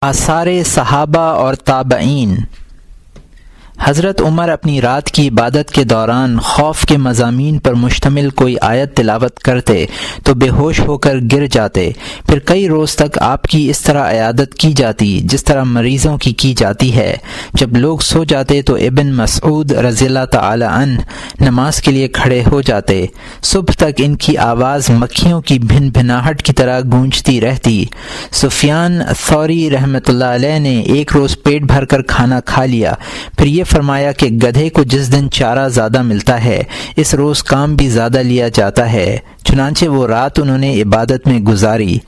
آثار صحابہ اور تابعین۔ حضرت عمر اپنی رات کی عبادت کے دوران خوف کے مضامین پر مشتمل کوئی آیت تلاوت کرتے تو بے ہوش ہو کر گر جاتے، پھر کئی روز تک آپ کی اس طرح عیادت کی جاتی جس طرح مریضوں کی جاتی ہے۔ جب لوگ سو جاتے تو ابن مسعود رضی اللہ تعالی عنہ نماز کے لیے کھڑے ہو جاتے۔ صبح تک ان کی آواز مکھیوں کی بھن بھناہٹ کی طرح گونجتی رہتی۔ سفیان ثوری رحمۃ اللہ علیہ نے ایک روز پیٹ بھر کر کھانا کھا لیا، پھر یہ فرمایا کہ گدھے کو جس دن چارہ زیادہ ملتا ہے اس روز کام بھی زیادہ لیا جاتا ہے، چنانچہ وہ رات انہوں نے عبادت میں گزاری۔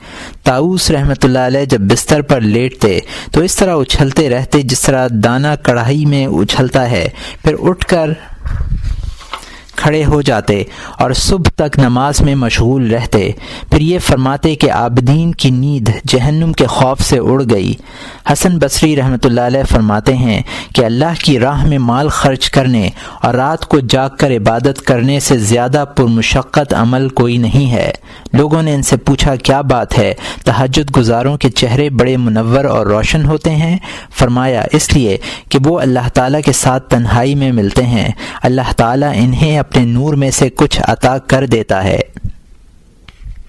طاؤس رحمۃ اللہ علیہ جب بستر پر لیٹتے تو اس طرح اچھلتے رہتے جس طرح دانہ کڑھائی میں اچھلتا ہے، پھر اٹھ کر کھڑے ہو جاتے اور صبح تک نماز میں مشغول رہتے، پھر یہ فرماتے کہ عابدین کی نیند جہنم کے خوف سے اڑ گئی۔ حسن بصری رحمۃ اللہ علیہ فرماتے ہیں کہ اللہ کی راہ میں مال خرچ کرنے اور رات کو جاگ کر عبادت کرنے سے زیادہ پرمشقت عمل کوئی نہیں ہے۔ لوگوں نے ان سے پوچھا کیا بات ہے، تہجد گزاروں کے چہرے بڑے منور اور روشن ہوتے ہیں؟ فرمایا اس لیے کہ وہ اللہ تعالیٰ کے ساتھ تنہائی میں ملتے ہیں، اللہ تعالیٰ انہیں اپنے نور میں سے کچھ عطا کر دیتا ہے۔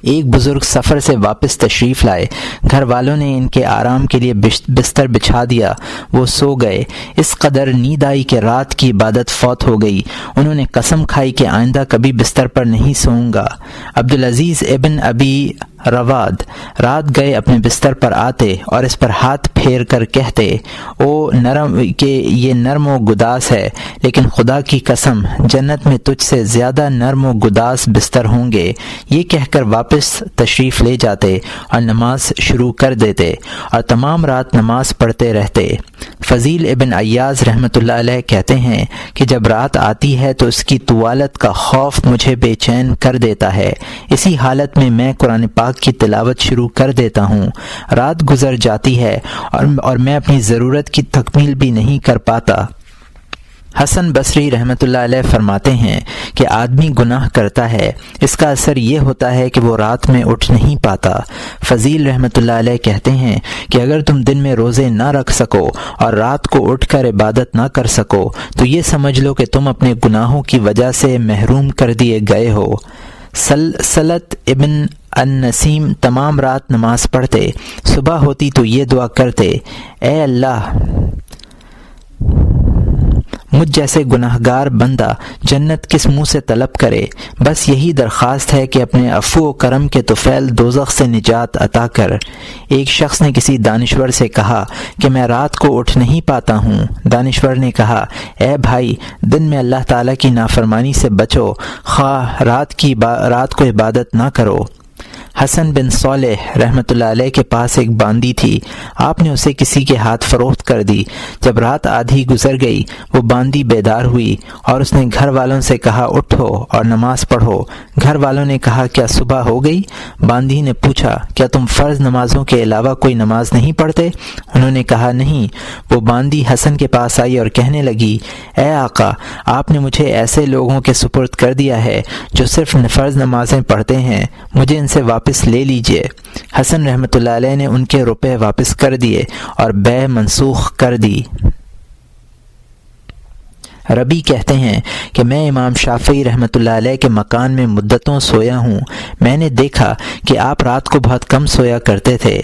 ایک بزرگ سفر سے واپس تشریف لائے، گھر والوں نے ان کے آرام کے لیے بستر بچھا دیا، وہ سو گئے۔ اس قدر نیند آئی کہ رات کی عبادت فوت ہو گئی۔ انہوں نے قسم کھائی کہ آئندہ کبھی بستر پر نہیں سوؤں گا۔ عبدالعزیز ابن ابی رواد رات گئے اپنے بستر پر آتے اور اس پر ہاتھ پھیر کر کہتے کہ یہ نرم و گداس ہے، لیکن خدا کی قسم جنت میں تجھ سے زیادہ نرم و گداس بستر ہوں گے۔ یہ کہہ کر واپس تشریف لے جاتے اور نماز شروع کر دیتے اور تمام رات نماز پڑھتے رہتے۔ فضیل ابن عیاض رحمۃ اللہ علیہ کہتے ہیں کہ جب رات آتی ہے تو اس کی طوالت کا خوف مجھے بے چین کر دیتا ہے، اسی حالت میں میں قرآن پاک کی تلاوت شروع کر دیتا ہوں۔ رات گزر جاتی ہے اور میں اپنی ضرورت کی تکمیل بھی نہیں کر پاتا۔ حسن بصری رحمۃ اللہ علیہ فرماتے ہیں کہ آدمی گناہ کرتا ہے، اس کا اثر یہ ہوتا ہے کہ وہ رات میں اٹھ نہیں پاتا۔ فضیل رحمۃ اللہ علیہ کہتے ہیں کہ اگر تم دن میں روزے نہ رکھ سکو اور رات کو اٹھ کر عبادت نہ کر سکو تو یہ سمجھ لو کہ تم اپنے گناہوں کی وجہ سے محروم کر دیے گئے ہو۔ سلط ابن النسیم تمام رات نماز پڑھتے، صبح ہوتی تو یہ دعا کرتے، اے اللہ مجھ جیسے گناہ گار بندہ جنت کس منہ سے طلب کرے، بس یہی درخواست ہے کہ اپنے عفو و کرم کے طفیل دوزخ سے نجات عطا کر۔ ایک شخص نے کسی دانشور سے کہا کہ میں رات کو اٹھ نہیں پاتا ہوں۔ دانشور نے کہا، اے بھائی دن میں اللہ تعالیٰ کی نافرمانی سے بچو، خواہ رات کو عبادت نہ کرو۔ حسن بن صالح رحمۃ اللہ علیہ کے پاس ایک باندی تھی، آپ نے اسے کسی کے ہاتھ فروخت کر دی۔ جب رات آدھی گزر گئی وہ باندی بیدار ہوئی اور اس نے گھر والوں سے کہا اٹھو اور نماز پڑھو۔ گھر والوں نے کہا کیا صبح ہو گئی؟ باندی نے پوچھا کیا تم فرض نمازوں کے علاوہ کوئی نماز نہیں پڑھتے؟ انہوں نے کہا نہیں۔ وہ باندی حسن کے پاس آئی اور کہنے لگی، اے آقا آپ نے مجھے ایسے لوگوں کے سپرد کر دیا ہے جو صرف فرض نمازیں پڑھتے ہیں، مجھے ان سے واپس لے لیجئے۔ حسن رحمۃ اللہ علیہ نے ان کے روپے واپس کر دیے اور بیع منسوخ کر دی۔ ربی کہتے ہیں کہ میں امام شافعی رحمۃ اللہ علیہ کے مکان میں مدتوں سویا ہوں، میں نے دیکھا کہ آپ رات کو بہت کم سویا کرتے تھے۔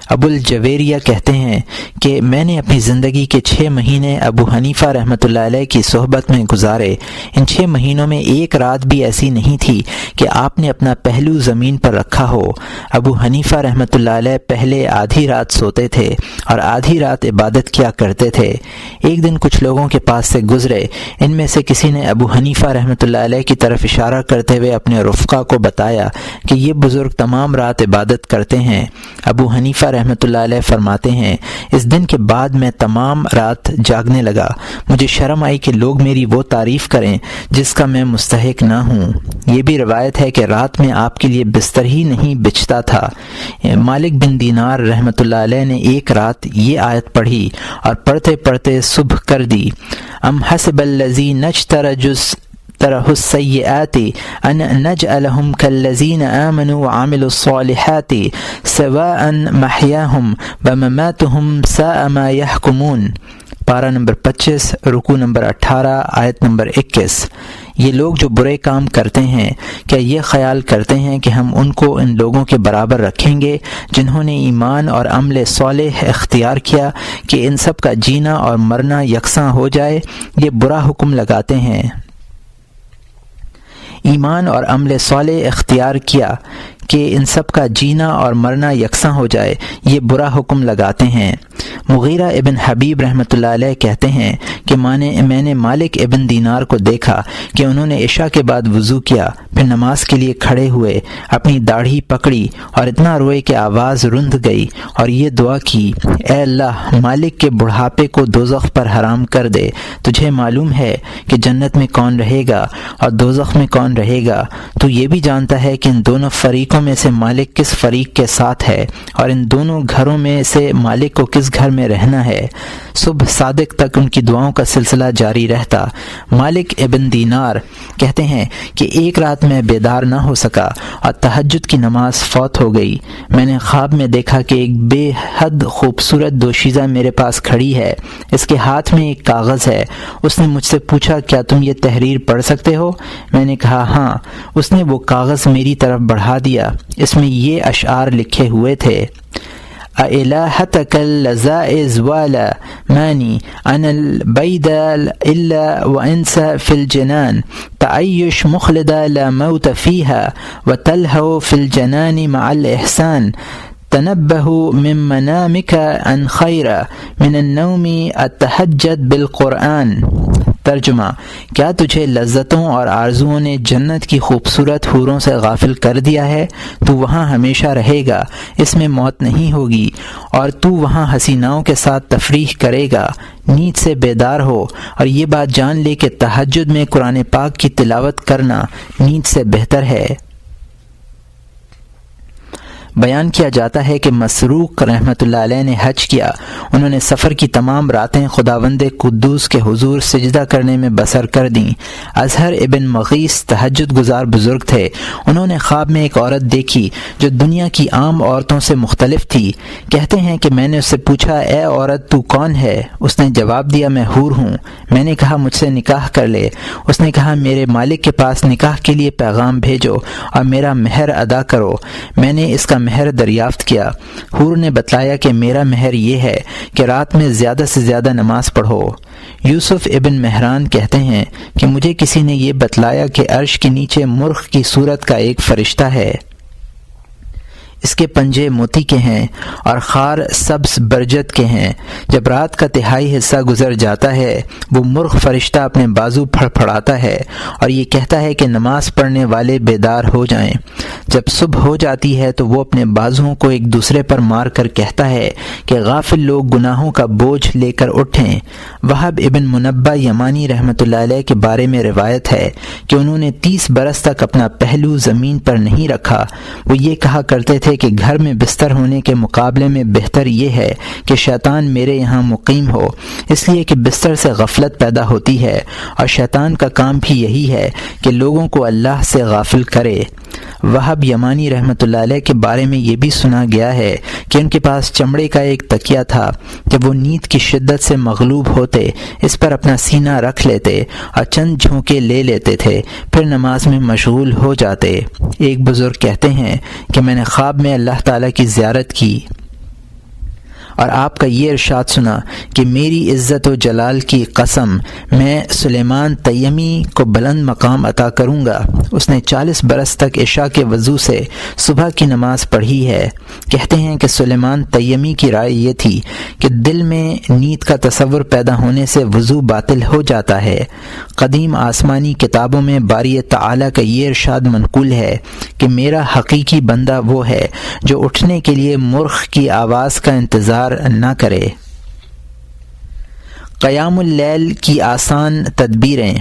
ابو الجویریہ کہتے ہیں کہ میں نے اپنی زندگی کے 6 مہینے ابو حنیفہ رحمۃ اللہ علیہ کی صحبت میں گزارے۔ ان 6 مہینوں میں ایک رات بھی ایسی نہیں تھی کہ آپ نے اپنا پہلو زمین پر رکھا ہو۔ ابو حنیفہ رحمۃ اللہ علیہ پہلے آدھی رات سوتے تھے اور آدھی رات عبادت کیا کرتے تھے۔ ایک دن کچھ لوگوں کے پاس سے گزرے، ان میں سے کسی نے ابو حنیفہ رحمۃ اللہ علیہ کی طرف اشارہ کرتے ہوئے اپنے رفقا کو بتایا کہ یہ بزرگ تمام رات عبادت کرتے ہیں۔ ابو حنیفہ رحمۃ اللہ علیہ فرماتے ہیں اس دن کے بعد میں تمام رات جاگنے لگا، مجھے شرم آئی کہ لوگ میری وہ تعریف کریں جس کا میں مستحق نہ ہوں۔ یہ بھی روایت ہے کہ رات میں آپ کے لیے بستر ہی نہیں بچھتا تھا۔ مالک بن دینار رحمۃ اللہ علیہ نے ایک رات یہ آیت پڑھی اور پڑھتے پڑھتے صبح کر دی، ام حسب الذین اجترجوا طرح السیئات ان نجعلہم کالذین آمنوا وعملوا الصالحات سواء محیاہم ومماتہم ساء ما یحکمون۔ پارہ نمبر 25 رکوع نمبر 18 آیت نمبر 21۔ یہ لوگ جو برے کام کرتے ہیں کیا یہ خیال کرتے ہیں کہ ہم ان کو ان لوگوں کے برابر رکھیں گے جنہوں نے ایمان اور عمل صالح اختیار کیا کہ ان سب کا جینا اور مرنا یکساں ہو جائے؟ یہ برا حکم لگاتے ہیں۔ ایمان اور عمل صالح اختیار کیا کہ ان سب کا جینا اور مرنا یکساں ہو جائے، یہ برا حکم لگاتے ہیں۔ مغیرہ ابن حبیب رحمۃ اللہ علیہ کہتے ہیں کہ میں نے مالک ابن دینار کو دیکھا کہ انہوں نے عشاء کے بعد وضو کیا، پھر نماز کے لیے کھڑے ہوئے، اپنی داڑھی پکڑی اور اتنا روئے کہ آواز رند گئی اور یہ دعا کی، اے اللہ مالک کے بڑھاپے کو دوزخ پر حرام کر دے۔ تجھے معلوم ہے کہ جنت میں کون رہے گا اور دوزخ میں کون رہے گا، تو یہ بھی جانتا ہے کہ ان دونوں فریقوں میں سے مالک کس فریق کے ساتھ ہے اور ان دونوں گھروں میں سے مالک کو کس گھر میں رہنا ہے۔ صبح صادق تک ان کی دعاؤں کا سلسلہ جاری رہتا۔ مالک ابن دینار کہتے ہیں کہ ایک رات میں بیدار نہ ہو سکا اور تہجد کی نماز فوت ہو گئی۔ میں نے خواب میں دیکھا کہ ایک بے حد خوبصورت دوشیزہ میرے پاس کھڑی ہے، اس کے ہاتھ میں ایک کاغذ ہے۔ اس نے مجھ سے پوچھا کیا تم یہ تحریر پڑھ سکتے ہو؟ میں نے کہا ہاں۔ اس نے وہ کاغذ میری طرف بڑھا دیا، اس میں یہ اشعار لکھے ہوئے تھے، أإلهتك اللذائذ ولا ماني أنا البيد إلا وأنسى في الجنان تعيش مخلدة لا موت فيها وتلهو في الجنان مع الإحسان تنبه من منامك عن خير من النوم التهجد بالقرآن۔ ترجمہ، کیا تجھے لذتوں اور آرزوؤں نے جنت کی خوبصورت حوروں سے غافل کر دیا ہے؟ تو وہاں ہمیشہ رہے گا، اس میں موت نہیں ہوگی، اور تو وہاں حسیناؤں کے ساتھ تفریح کرے گا۔ نیند سے بیدار ہو اور یہ بات جان لے کہ تہجد میں قرآن پاک کی تلاوت کرنا نیند سے بہتر ہے۔ بیان کیا جاتا ہے کہ مسروق رحمۃ اللہ علیہ نے حج کیا، انہوں نے سفر کی تمام راتیں خداوند قدوس کے حضور سجدہ کرنے میں بسر کر دیں۔ اظہر ابن مغیث تہجد گزار بزرگ تھے، انہوں نے خواب میں ایک عورت دیکھی جو دنیا کی عام عورتوں سے مختلف تھی۔ کہتے ہیں کہ میں نے اس سے پوچھا، اے عورت تو کون ہے؟ اس نے جواب دیا، میں حور ہوں۔ میں نے کہا مجھ سے نکاح کر لے۔ اس نے کہا میرے مالک کے پاس نکاح کے لیے پیغام بھیجو اور میرا مہر ادا کرو۔ میں نے اس کا مہر دریافت کیا۔ حور نے بتلایا کہ میرا مہر یہ ہے کہ رات میں زیادہ سے زیادہ نماز پڑھو۔ یوسف ابن مہران کہتے ہیں کہ مجھے کسی نے یہ بتلایا کہ عرش کے نیچے مرغ کی صورت کا ایک فرشتہ ہے، اس کے پنجے موتی کے ہیں اور خار سبز برجت کے ہیں۔ جب رات کا تہائی حصہ گزر جاتا ہے وہ مرغ فرشتہ اپنے بازو پھڑپھڑاتا ہے اور یہ کہتا ہے کہ نماز پڑھنے والے بیدار ہو جائیں۔ جب صبح ہو جاتی ہے تو وہ اپنے بازوؤں کو ایک دوسرے پر مار کر کہتا ہے کہ غافل لوگ گناہوں کا بوجھ لے کر اٹھیں۔ وہب ابن منبہ یمانی رحمۃ اللہ علیہ کے بارے میں روایت ہے کہ انہوں نے 30 برس تک اپنا پہلو زمین پر نہیں رکھا۔ وہ یہ کہا کرتے تھے کہ گھر میں بستر ہونے کے مقابلے میں بہتر یہ ہے کہ شیطان میرے یہاں مقیم ہو، اس لیے کہ بستر سے غفلت پیدا ہوتی ہے اور شیطان کا کام بھی یہی ہے کہ لوگوں کو اللہ سے غافل کرے۔ وہب یمانی رحمۃ اللہ علیہ کے بارے میں یہ بھی سنا گیا ہے کہ ان کے پاس چمڑے کا ایک تکیہ تھا، جب وہ نیند کی شدت سے مغلوب ہوتے اس پر اپنا سینہ رکھ لیتے اور چند جھونکے لے لیتے تھے، پھر نماز میں مشغول ہو جاتے۔ ایک بزرگ کہتے ہیں کہ میں نے خواب میں اللہ تعالیٰ کی زیارت کی اور آپ کا یہ ارشاد سنا کہ میری عزت و جلال کی قسم میں سلیمان تیمی کو بلند مقام عطا کروں گا۔ اس نے 40 برس تک عشاء کے وضو سے صبح کی نماز پڑھی ہے۔ کہتے ہیں کہ سلیمان تیمی کی رائے یہ تھی کہ دل میں نیند کا تصور پیدا ہونے سے وضو باطل ہو جاتا ہے۔ قدیم آسمانی کتابوں میں باری تعالیٰ کا یہ ارشاد منقول ہے کہ میرا حقیقی بندہ وہ ہے جو اٹھنے کے لیے مرغ کی آواز کا انتظار نہ کرے۔ قیام اللیل کی آسان تدبیریں۔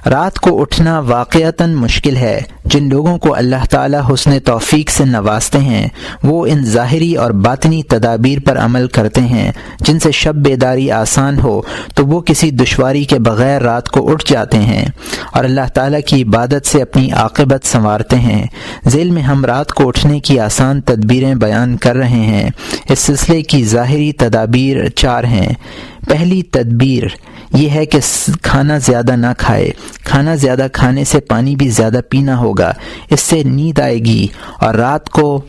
رات کو اٹھنا واقعتاً مشکل ہے۔ جن لوگوں کو اللہ تعالی حسن توفیق سے نوازتے ہیں وہ ان ظاہری اور باطنی تدابیر پر عمل کرتے ہیں جن سے شب بیداری آسان ہو تو وہ کسی دشواری کے بغیر رات کو اٹھ جاتے ہیں اور اللہ تعالیٰ کی عبادت سے اپنی عاقبت سنوارتے ہیں۔ ذیل میں ہم رات کو اٹھنے کی آسان تدبیریں بیان کر رہے ہیں۔ اس سلسلے کی ظاہری تدابیر 4 ہیں۔ پہلی تدبیر یہ ہے کہ کھانا زیادہ نہ کھائے۔ کھانا زیادہ کھانے سے پانی بھی زیادہ پینا ہوگا، اس سے نیند آئے گی اور رات کو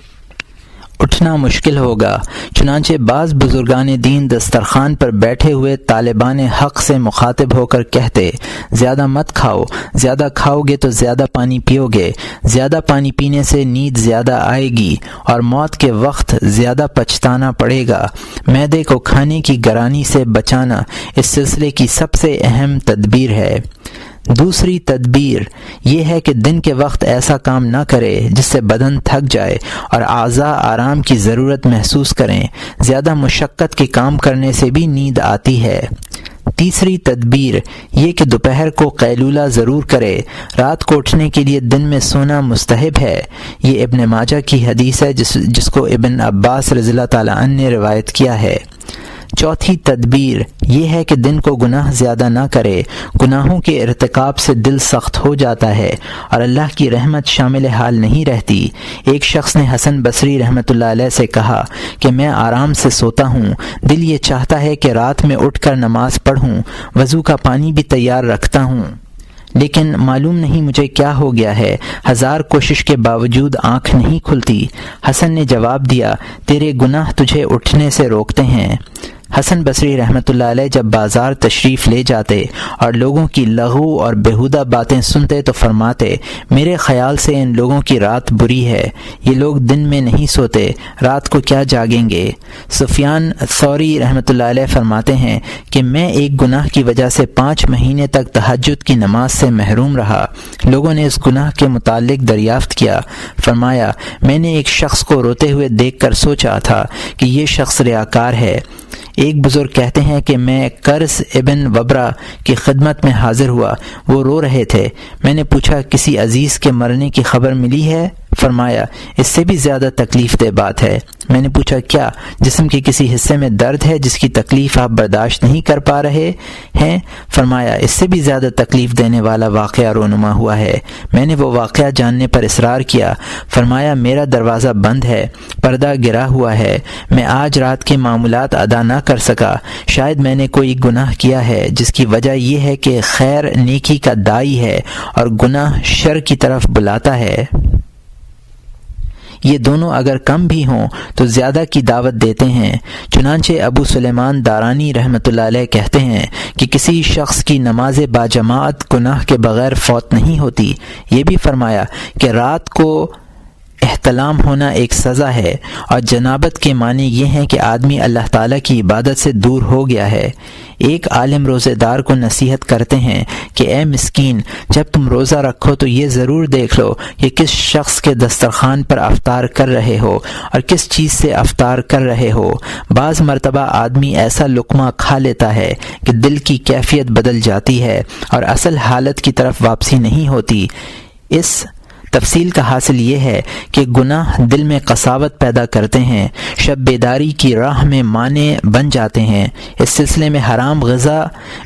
اٹھنا مشکل ہوگا۔ چنانچہ بعض بزرگان دین دسترخوان پر بیٹھے ہوئے طالبان حق سے مخاطب ہو کر کہتے، زیادہ مت کھاؤ، زیادہ کھاؤ گے تو زیادہ پانی پیو گے، زیادہ پانی پینے سے نیند زیادہ آئے گی اور موت کے وقت زیادہ پچھتانا پڑے گا۔ معدے کو کھانے کی گرانی سے بچانا اس سلسلے کی سب سے اہم تدبیر ہے۔ دوسری تدبیر یہ ہے کہ دن کے وقت ایسا کام نہ کرے جس سے بدن تھک جائے اور اعضاء آرام کی ضرورت محسوس کریں۔ زیادہ مشقت کے کام کرنے سے بھی نیند آتی ہے۔ تیسری تدبیر یہ کہ دوپہر کو قیلولہ ضرور کرے۔ رات کو اٹھنے کے لیے دن میں سونا مستحب ہے۔ یہ ابن ماجہ کی حدیث ہے جس کو ابن عباس رضی اللہ تعالیٰ عنہ نے روایت کیا ہے۔ چوتھی تدبیر یہ ہے کہ دن کو گناہ زیادہ نہ کرے۔ گناہوں کے ارتکاب سے دل سخت ہو جاتا ہے اور اللہ کی رحمت شامل حال نہیں رہتی۔ ایک شخص نے حسن بصری رحمۃ اللہ علیہ سے کہا کہ میں آرام سے سوتا ہوں، دل یہ چاہتا ہے کہ رات میں اٹھ کر نماز پڑھوں، وضو کا پانی بھی تیار رکھتا ہوں، لیکن معلوم نہیں مجھے کیا ہو گیا ہے، 1000 کوشش کے باوجود آنکھ نہیں کھلتی۔ حسن نے جواب دیا، تیرے گناہ تجھے اٹھنے سے روکتے ہیں۔ حسن بصری رحمۃ اللہ علیہ جب بازار تشریف لے جاتے اور لوگوں کی لغو اور بیہودہ باتیں سنتے تو فرماتے، میرے خیال سے ان لوگوں کی رات بری ہے، یہ لوگ دن میں نہیں سوتے، رات کو کیا جاگیں گے۔ سفیان ثوری رحمۃ اللہ علیہ فرماتے ہیں کہ میں ایک گناہ کی وجہ سے 5 مہینے تک تہجد کی نماز سے محروم رہا۔ لوگوں نے اس گناہ کے متعلق دریافت کیا، فرمایا، میں نے ایک شخص کو روتے ہوئے دیکھ کر سوچا تھا کہ یہ شخص ریاکار ہے۔ ایک بزرگ کہتے ہیں کہ میں قرظ ابن وبرہ کی خدمت میں حاضر ہوا، وہ رو رہے تھے۔ میں نے پوچھا، کسی عزیز کے مرنے کی خبر ملی ہے؟ فرمایا، اس سے بھی زیادہ تکلیف دہ بات ہے۔ میں نے پوچھا، کیا جسم کے کسی حصے میں درد ہے جس کی تکلیف آپ برداشت نہیں کر پا رہے ہیں؟ فرمایا، اس سے بھی زیادہ تکلیف دینے والا واقعہ رونما ہوا ہے۔ میں نے وہ واقعہ جاننے پر اصرار کیا۔ فرمایا، میرا دروازہ بند ہے، پردہ گرا ہوا ہے، میں آج رات کے معمولات ادا نہ کر سکا۔ شاید میں نے کوئی گناہ کیا ہے جس کی وجہ یہ ہے کہ خیر نیکی کا داعی ہے اور گناہ شر کی طرف بلاتا ہے۔ یہ دونوں اگر کم بھی ہوں تو زیادہ کی دعوت دیتے ہیں۔ چنانچہ ابو سلیمان دارانی رحمۃ اللہ علیہ کہتے ہیں کہ کسی شخص کی نماز باجماعت گناہ کے بغیر فوت نہیں ہوتی۔ یہ بھی فرمایا کہ رات کو احتلام ہونا ایک سزا ہے اور جنابت کے معنی یہ ہیں کہ آدمی اللہ تعالیٰ کی عبادت سے دور ہو گیا ہے۔ ایک عالم روزے دار کو نصیحت کرتے ہیں کہ اے مسکین، جب تم روزہ رکھو تو یہ ضرور دیکھ لو کہ کس شخص کے دسترخوان پر افطار کر رہے ہو اور کس چیز سے افطار کر رہے ہو۔ بعض مرتبہ آدمی ایسا لقمہ کھا لیتا ہے کہ دل کی کیفیت بدل جاتی ہے اور اصل حالت کی طرف واپسی نہیں ہوتی۔ اس تفصیل کا حاصل یہ ہے کہ گناہ دل میں قساوت پیدا کرتے ہیں، شب بیداری کی راہ میں مانع بن جاتے ہیں۔ اس سلسلے میں حرام غذا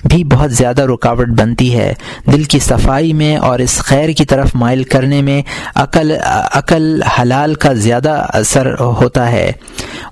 بھی بہت زیادہ رکاوٹ بنتی ہے۔ دل کی صفائی میں اور اس خیر کی طرف مائل کرنے میں عقل حلال کا زیادہ اثر ہوتا ہے۔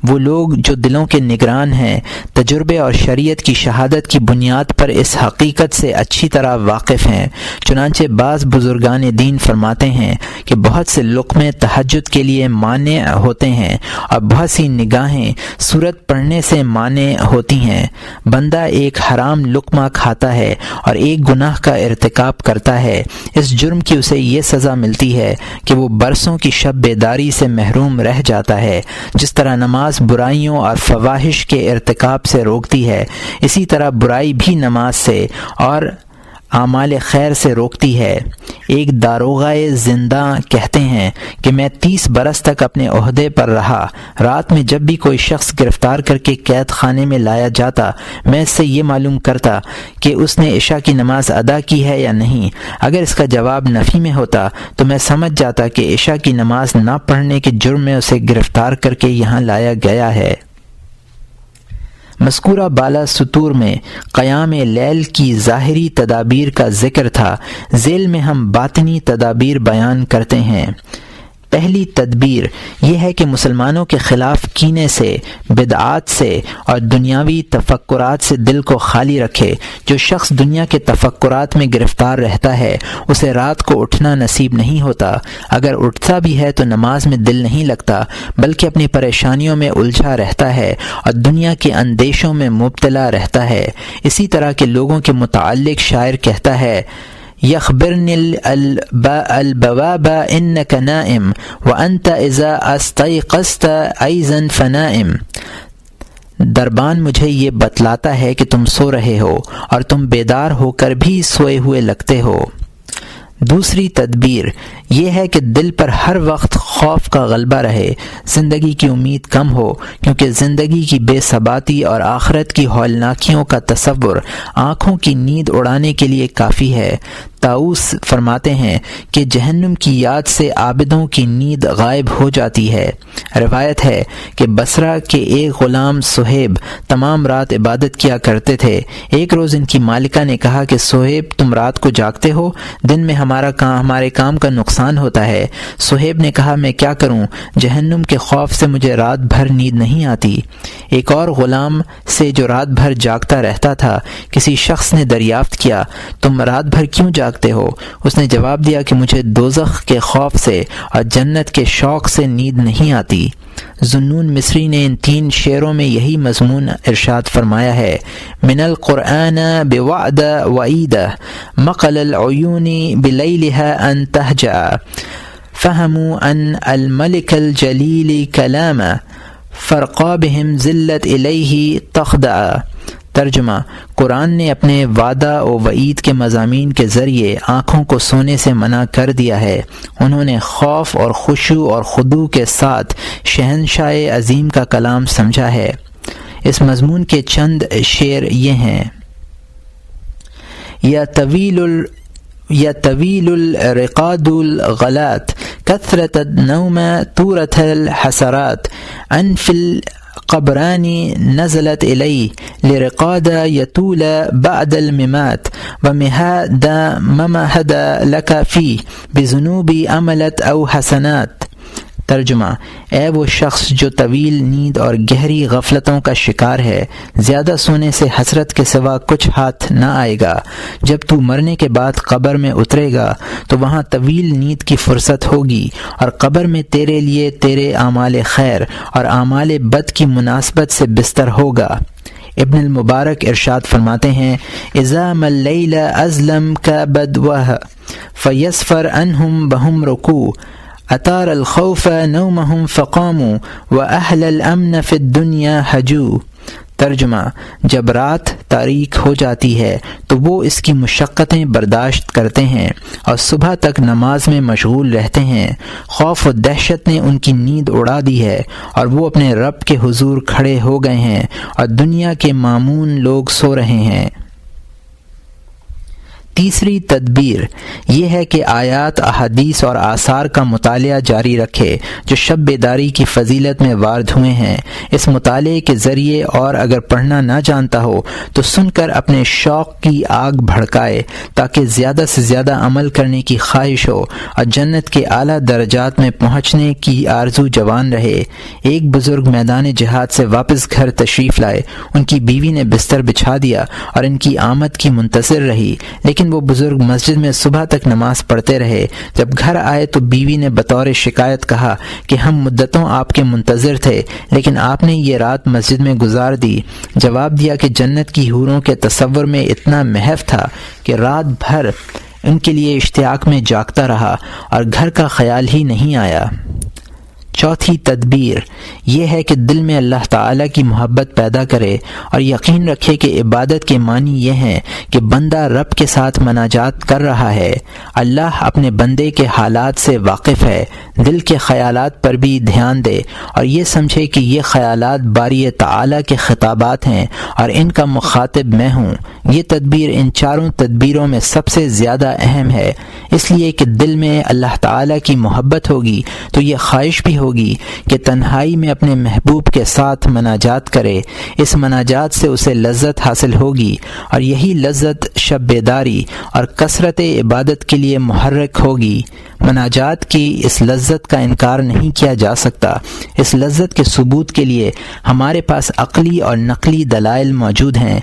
وہ لوگ جو دلوں کے نگران ہیں، تجربے اور شریعت کی شہادت کی بنیاد پر اس حقیقت سے اچھی طرح واقف ہیں۔ چنانچہ بعض بزرگان دین فرماتے ہیں کہ بہت سے لقمے تہجد کے لیے مانع ہوتے ہیں اور بہت سی نگاہیں سورت پڑھنے سے مانع ہوتی ہیں۔ بندہ ایک حرام لقمہ کھاتا ہے اور ایک گناہ کا ارتکاب کرتا ہے، اس جرم کی اسے یہ سزا ملتی ہے کہ وہ برسوں کی شب بیداری سے محروم رہ جاتا ہے۔ جس طرح نماز برائیوں اور فواحش کے ارتکاب سے روکتی ہے، اسی طرح برائی بھی نماز سے اور اعمال خیر سے روکتی ہے۔ ایک داروغۂ زندہ کہتے ہیں کہ میں 30 برس تک اپنے عہدے پر رہا۔ رات میں جب بھی کوئی شخص گرفتار کر کے قید خانے میں لایا جاتا، میں اس سے یہ معلوم کرتا کہ اس نے عشاء کی نماز ادا کی ہے یا نہیں۔ اگر اس کا جواب نفی میں ہوتا تو میں سمجھ جاتا کہ عشاء کی نماز نہ پڑھنے کے جرم میں اسے گرفتار کر کے یہاں لایا گیا ہے۔ مذکورہ بالا سطور میں قیام لیل کی ظاہری تدابیر کا ذکر تھا۔ ذیل میں ہم باطنی تدابیر بیان کرتے ہیں۔ پہلی تدبیر یہ ہے کہ مسلمانوں کے خلاف کینے سے، بدعات سے اور دنیاوی تفکرات سے دل کو خالی رکھے۔ جو شخص دنیا کے تفکرات میں گرفتار رہتا ہے اسے رات کو اٹھنا نصیب نہیں ہوتا۔ اگر اٹھتا بھی ہے تو نماز میں دل نہیں لگتا، بلکہ اپنی پریشانیوں میں الجھا رہتا ہے اور دنیا کے اندیشوں میں مبتلا رہتا ہے۔ اسی طرح کے لوگوں کے متعلق شاعر کہتا ہے: یخبرنی البواب انک نائم وانت اذا استیقظت ایضا فنائم۔ دربان مجھے یہ بتلاتا ہے کہ تم سو رہے ہو اور تم بیدار ہو کر بھی سوئے ہوئے لگتے ہو۔ دوسری تدبیر یہ ہے کہ دل پر ہر وقت خوف کا غلبہ رہے، زندگی کی امید کم ہو، کیونکہ زندگی کی بے ثباتی اور آخرت کی ہولناکیوں کا تصور آنکھوں کی نیند اڑانے کے لیے کافی ہے۔ طاؤس فرماتے ہیں کہ جہنم کی یاد سے عابدوں کی نیند غائب ہو جاتی ہے۔ روایت ہے کہ بصرہ کے ایک غلام صہیب تمام رات عبادت کیا کرتے تھے۔ ایک روز ان کی مالکہ نے کہا کہ صہیب تم رات کو جاگتے ہو، دن میں ہمارے کام کا نقصان ہوتا ہے۔ صہیب نے کہا میں کیا کروں، جہنم کے خوف سے مجھے رات بھر نیند نہیں آتی۔ ایک اور غلام سے جو رات بھر جاگتا رہتا تھا کسی شخص نے دریافت کیا تم رات بھر کیوں جاگتے ہو؟ اس نے جواب دیا کہ مجھے دوزخ کے خوف سے اور جنت کے شوق سے نیند نہیں آتی۔ ذوالنون مصری نے ان 3 شعروں میں یہی مضمون ارشاد فرمایا ہے: من القرآن بوعد وعید مقل العیون بلیلها ان تہجع فہموا ان الملک الجلیل کلام فرقا بہم ذلت الیہ تخضع۔ ترجمہ: قرآن نے اپنے وعدہ و وعید کے مضامین کے ذریعے آنکھوں کو سونے سے منع کر دیا ہے۔ انہوں نے خوف اور خشوع اور خضوع کے ساتھ شہنشاہ عظیم کا کلام سمجھا ہے۔ اس مضمون کے چند شعر یہ ہیں: یا طویل الرقاد الغلات کثرت النوم طورت الحسرات انف القبران نزلت الی لرقاد یطول بعد الممات ومہد ممہد لک فی بذنوب عملت او حسنات۔ ترجمہ: اے وہ شخص جو طویل نیند اور گہری غفلتوں کا شکار ہے، زیادہ سونے سے حسرت کے سوا کچھ ہاتھ نہ آئے گا۔ جب تو مرنے کے بعد قبر میں اترے گا تو وہاں طویل نیند کی فرصت ہوگی اور قبر میں تیرے لیے تیرے اعمال خیر اور اعمال بد کی مناسبت سے بستر ہوگا۔ ابن المبارک ارشاد فرماتے ہیں: اذا ما اللیل ازلم کا بدوہ فیسفر انہم بہم رکوع اطار الخوف نومہم فقاموا واہل الامن فی الدنیا حجو۔ ترجمہ: جب رات تاریک ہو جاتی ہے تو وہ اس کی مشقتیں برداشت کرتے ہیں اور صبح تک نماز میں مشغول رہتے ہیں۔ خوف و دہشت نے ان کی نیند اڑا دی ہے اور وہ اپنے رب کے حضور کھڑے ہو گئے ہیں اور دنیا کے مامون لوگ سو رہے ہیں۔ تیسری تدبیر یہ ہے کہ آیات، احادیث اور آثار کا مطالعہ جاری رکھے جو شب بیداری کی فضیلت میں وارد ہوئے ہیں۔ اس مطالعے کے ذریعے اور اگر پڑھنا نہ جانتا ہو تو سن کر اپنے شوق کی آگ بھڑکائے تاکہ زیادہ سے زیادہ عمل کرنے کی خواہش ہو اور جنت کے اعلیٰ درجات میں پہنچنے کی آرزو جوان رہے۔ ایک بزرگ میدان جہاد سے واپس گھر تشریف لائے۔ ان کی بیوی نے بستر بچھا دیا اور ان کی آمد کی منتظر رہی، لیکن وہ بزرگ مسجد میں صبح تک نماز پڑھتے رہے۔ جب گھر آئے تو بیوی نے بطور شکایت کہا کہ ہم مدتوں آپ کے منتظر تھے لیکن آپ نے یہ رات مسجد میں گزار دی۔ جواب دیا کہ جنت کی حوروں کے تصور میں اتنا محو تھا کہ رات بھر ان کے لیے اشتیاق میں جاگتا رہا اور گھر کا خیال ہی نہیں آیا۔ چوتھی تدبیر یہ ہے کہ دل میں اللہ تعالیٰ کی محبت پیدا کرے اور یقین رکھے کہ عبادت کے معنی یہ ہیں کہ بندہ رب کے ساتھ مناجات کر رہا ہے۔ اللہ اپنے بندے کے حالات سے واقف ہے، دل کے خیالات پر بھی دھیان دے اور یہ سمجھے کہ یہ خیالات باری تعالیٰ کے خطابات ہیں اور ان کا مخاطب میں ہوں۔ یہ تدبیر ان چاروں تدبیروں میں سب سے زیادہ اہم ہے، اس لیے کہ دل میں اللہ تعالیٰ کی محبت ہوگی تو یہ خواہش بھی ہوگی کہ تنہائی میں اپنے محبوب کے ساتھ مناجات کرے۔ اس مناجات سے اسے لذت حاصل ہوگی اور یہی لذت شب بیداری اور کثرت عبادت کے لیے محرک ہوگی۔ مناجات کی اس لذت کا انکار نہیں کیا جا سکتا۔ اس لذت کے ثبوت کے لیے ہمارے پاس عقلی اور نقلی دلائل موجود ہیں۔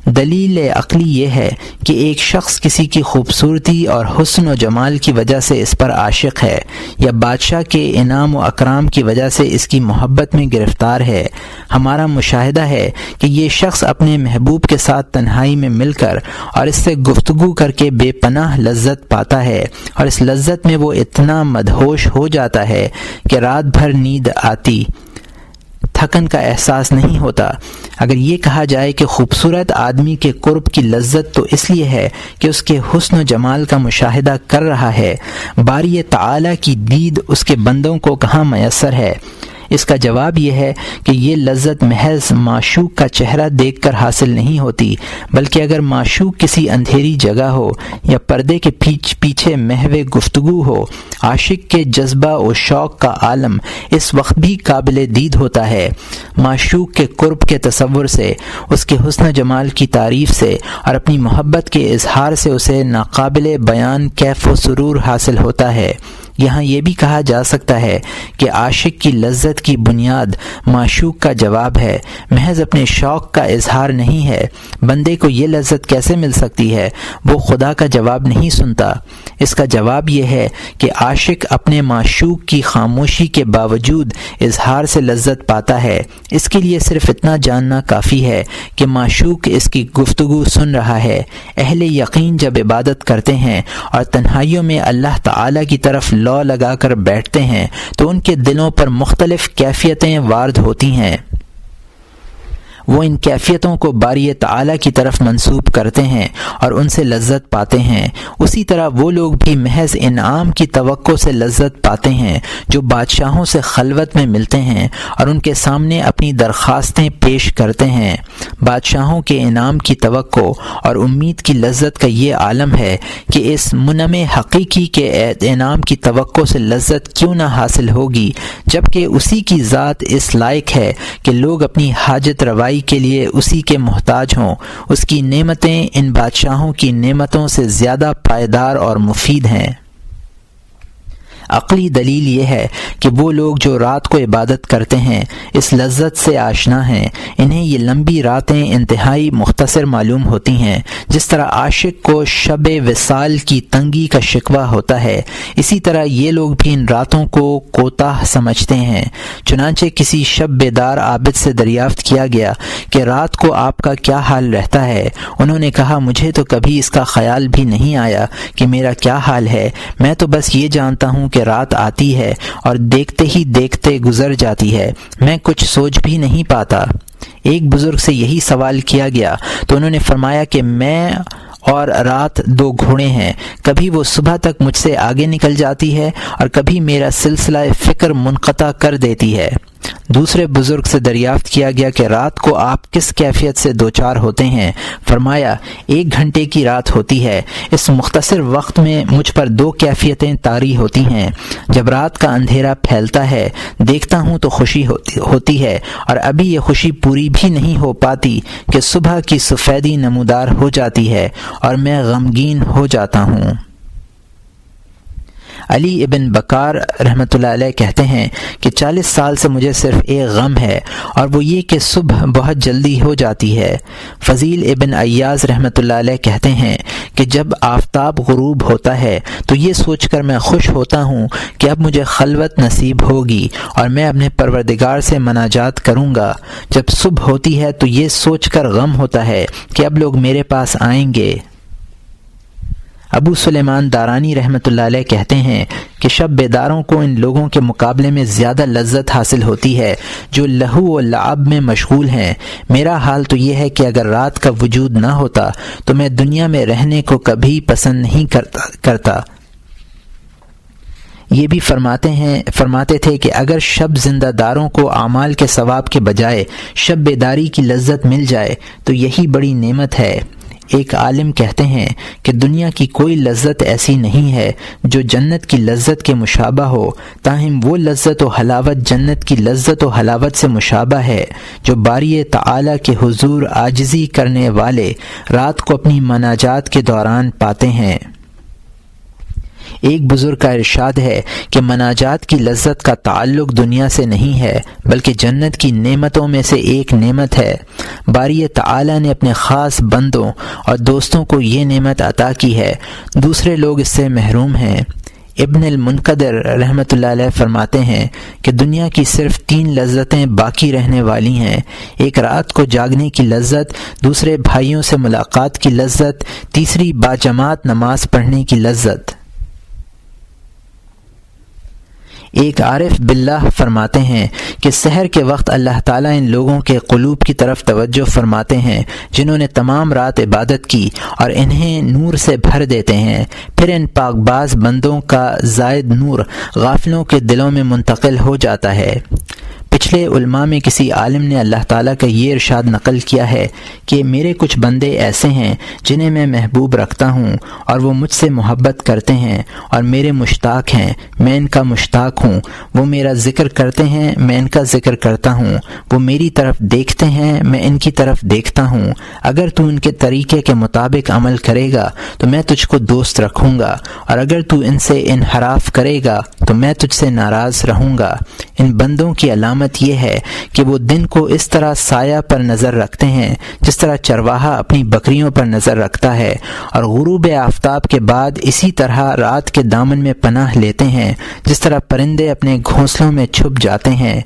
دلیل عقلی یہ ہے کہ ایک شخص کسی کی خوبصورتی اور حسن و جمال کی وجہ سے اس پر عاشق ہے یا بادشاہ کے انعام و اکرام کی وجہ سے اس کی محبت میں گرفتار ہے۔ ہمارا مشاہدہ ہے کہ یہ شخص اپنے محبوب کے ساتھ تنہائی میں مل کر اور اس سے گفتگو کر کے بے پناہ لذت پاتا ہے اور اس لذت میں وہ اتنا مدہوش ہو جاتا ہے کہ رات بھر نیند آتی، تھکن کا احساس نہیں ہوتا۔ اگر یہ کہا جائے کہ خوبصورت آدمی کے قرب کی لذت تو اس لیے ہے کہ اس کے حسن و جمال کا مشاہدہ کر رہا ہے، باری تعالیٰ کی دید اس کے بندوں کو کہاں میسر ہے؟ اس کا جواب یہ ہے کہ یہ لذت محض معشوق کا چہرہ دیکھ کر حاصل نہیں ہوتی، بلکہ اگر معشوق کسی اندھیری جگہ ہو یا پردے کے پیچھے محو گفتگو ہو، عاشق کے جذبہ و شوق کا عالم اس وقت بھی قابل دید ہوتا ہے۔ معشوق کے قرب کے تصور سے، اس کے حسن جمال کی تعریف سے اور اپنی محبت کے اظہار سے اسے ناقابل بیان کیف و سرور حاصل ہوتا ہے۔ یہاں یہ بھی کہا جا سکتا ہے کہ عاشق کی لذت کی بنیاد معشوق کا جواب ہے، محض اپنے شوق کا اظہار نہیں ہے۔ بندے کو یہ لذت کیسے مل سکتی ہے؟ وہ خدا کا جواب نہیں سنتا۔ اس کا جواب یہ ہے کہ عاشق اپنے معشوق کی خاموشی کے باوجود اظہار سے لذت پاتا ہے۔ اس کے لیے صرف اتنا جاننا کافی ہے کہ معشوق اس کی گفتگو سن رہا ہے۔ اہل یقین جب عبادت کرتے ہیں اور تنہائیوں میں اللہ تعالیٰ کی طرف لو لگا کر بیٹھتے ہیں تو ان کے دلوں پر مختلف کیفیتیں وارد ہوتی ہیں۔ وہ ان کیفیتوں کو باری تعالیٰ کی طرف منسوب کرتے ہیں اور ان سے لذت پاتے ہیں۔ اسی طرح وہ لوگ بھی محض انعام کی توقع سے لذت پاتے ہیں جو بادشاہوں سے خلوت میں ملتے ہیں اور ان کے سامنے اپنی درخواستیں پیش کرتے ہیں۔ بادشاہوں کے انعام کی توقع اور امید کی لذت کا یہ عالم ہے کہ اس منعم حقیقی کے انعام کی توقع سے لذت کیوں نہ حاصل ہوگی، جبکہ اسی کی ذات اس لائق ہے کہ لوگ اپنی حاجت روائی کے لیے اسی کے محتاج ہوں۔ اس کی نعمتیں ان بادشاہوں کی نعمتوں سے زیادہ پائیدار اور مفید ہیں۔ عقلی دلیل یہ ہے کہ وہ لوگ جو رات کو عبادت کرتے ہیں اس لذت سے آشنا ہیں، انہیں یہ لمبی راتیں انتہائی مختصر معلوم ہوتی ہیں۔ جس طرح عاشق کو شب وصال کی تنگی کا شکوہ ہوتا ہے، اسی طرح یہ لوگ بھی ان راتوں کو کوتاہ سمجھتے ہیں۔ چنانچہ کسی شب بیدار عابد سے دریافت کیا گیا کہ رات کو آپ کا کیا حال رہتا ہے؟ انہوں نے کہا، مجھے تو کبھی اس کا خیال بھی نہیں آیا کہ میرا کیا حال ہے، میں تو بس یہ جانتا ہوں کہ رات آتی ہے اور دیکھتے ہی دیکھتے گزر جاتی ہے، میں کچھ سوچ بھی نہیں پاتا۔ ایک بزرگ سے یہی سوال کیا گیا تو انہوں نے فرمایا کہ میں اور رات دو گھوڑے ہیں، کبھی وہ صبح تک مجھ سے آگے نکل جاتی ہے اور کبھی میرا سلسلہ فکر منقطع کر دیتی ہے۔ دوسرے بزرگ سے دریافت کیا گیا کہ رات کو آپ کس کیفیت سے دوچار ہوتے ہیں؟ فرمایا، 1 گھنٹے کی رات ہوتی ہے، اس مختصر وقت میں مجھ پر 2 کیفیتیں طاری ہوتی ہیں۔ جب رات کا اندھیرا پھیلتا ہے دیکھتا ہوں تو خوشی ہوتی ہے، اور ابھی یہ خوشی پوری بھی نہیں ہو پاتی کہ صبح کی سفیدی نمودار ہو جاتی ہے اور میں غمگین ہو جاتا ہوں۔ علی ابن بکار رحمۃ اللہ علیہ کہتے ہیں کہ 40 سال سے مجھے صرف ایک غم ہے اور وہ یہ کہ صبح بہت جلدی ہو جاتی ہے۔ فضیل ابن ایاز رحمۃ اللہ علیہ کہتے ہیں کہ جب آفتاب غروب ہوتا ہے تو یہ سوچ کر میں خوش ہوتا ہوں کہ اب مجھے خلوت نصیب ہوگی اور میں اپنے پروردگار سے مناجات کروں گا۔ جب صبح ہوتی ہے تو یہ سوچ کر غم ہوتا ہے کہ اب لوگ میرے پاس آئیں گے۔ ابو سلیمان دارانی رحمۃ اللہ علیہ کہتے ہیں کہ شب بیداروں کو ان لوگوں کے مقابلے میں زیادہ لذت حاصل ہوتی ہے جو لہو و لعب میں مشغول ہیں۔ میرا حال تو یہ ہے کہ اگر رات کا وجود نہ ہوتا تو میں دنیا میں رہنے کو کبھی پسند نہیں کرتا۔ یہ بھی فرماتے تھے کہ اگر شب زندہ داروں کو اعمال کے ثواب کے بجائے شب بیداری کی لذت مل جائے تو یہی بڑی نعمت ہے۔ ایک عالم کہتے ہیں کہ دنیا کی کوئی لذت ایسی نہیں ہے جو جنت کی لذت کے مشابہ ہو، تاہم وہ لذت و حلاوت جنت کی لذت و حلاوت سے مشابہ ہے جو باری تعالی کے حضور عاجزی کرنے والے رات کو اپنی مناجات کے دوران پاتے ہیں۔ ایک بزرگ کا ارشاد ہے کہ مناجات کی لذت کا تعلق دنیا سے نہیں ہے بلکہ جنت کی نعمتوں میں سے ایک نعمت ہے۔ باری تعالی نے اپنے خاص بندوں اور دوستوں کو یہ نعمت عطا کی ہے، دوسرے لوگ اس سے محروم ہیں۔ ابن المنقدر رحمۃ اللہ علیہ فرماتے ہیں کہ دنیا کی صرف 3 لذتیں باقی رہنے والی ہیں، ایک رات کو جاگنے کی لذت، دوسرے بھائیوں سے ملاقات کی لذت، تیسری باجماعت نماز پڑھنے کی لذت۔ ایک عارف باللہ فرماتے ہیں کہ سحر کے وقت اللہ تعالیٰ ان لوگوں کے قلوب کی طرف توجہ فرماتے ہیں جنہوں نے تمام رات عبادت کی اور انہیں نور سے بھر دیتے ہیں، پھر ان پاک باز بندوں کا زائد نور غافلوں کے دلوں میں منتقل ہو جاتا ہے۔ پچھلے علماء میں کسی عالم نے اللہ تعالیٰ کا یہ ارشاد نقل کیا ہے کہ میرے کچھ بندے ایسے ہیں جنہیں میں محبوب رکھتا ہوں اور وہ مجھ سے محبت کرتے ہیں اور میرے مشتاق ہیں، میں ان کا مشتاق ہوں، وہ میرا ذکر کرتے ہیں، میں ان کا ذکر کرتا ہوں، وہ میری طرف دیکھتے ہیں، میں ان کی طرف دیکھتا ہوں۔ اگر تو ان کے طریقے کے مطابق عمل کرے گا تو میں تجھ کو دوست رکھوں گا، اور اگر تو ان سے انحراف کرے گا تو میں تجھ سے ناراض رہوں گا۔ ان بندوں کی علامت یہ ہے کہ وہ دن کو اس طرح سایہ پر نظر رکھتے ہیں جس طرح چرواہا اپنی بکریوں پر نظر رکھتا ہے، اور غروب آفتاب کے بعد اسی طرح رات کے دامن میں پناہ لیتے ہیں جس طرح پرندے اپنے گھونسلوں میں چھپ جاتے ہیں۔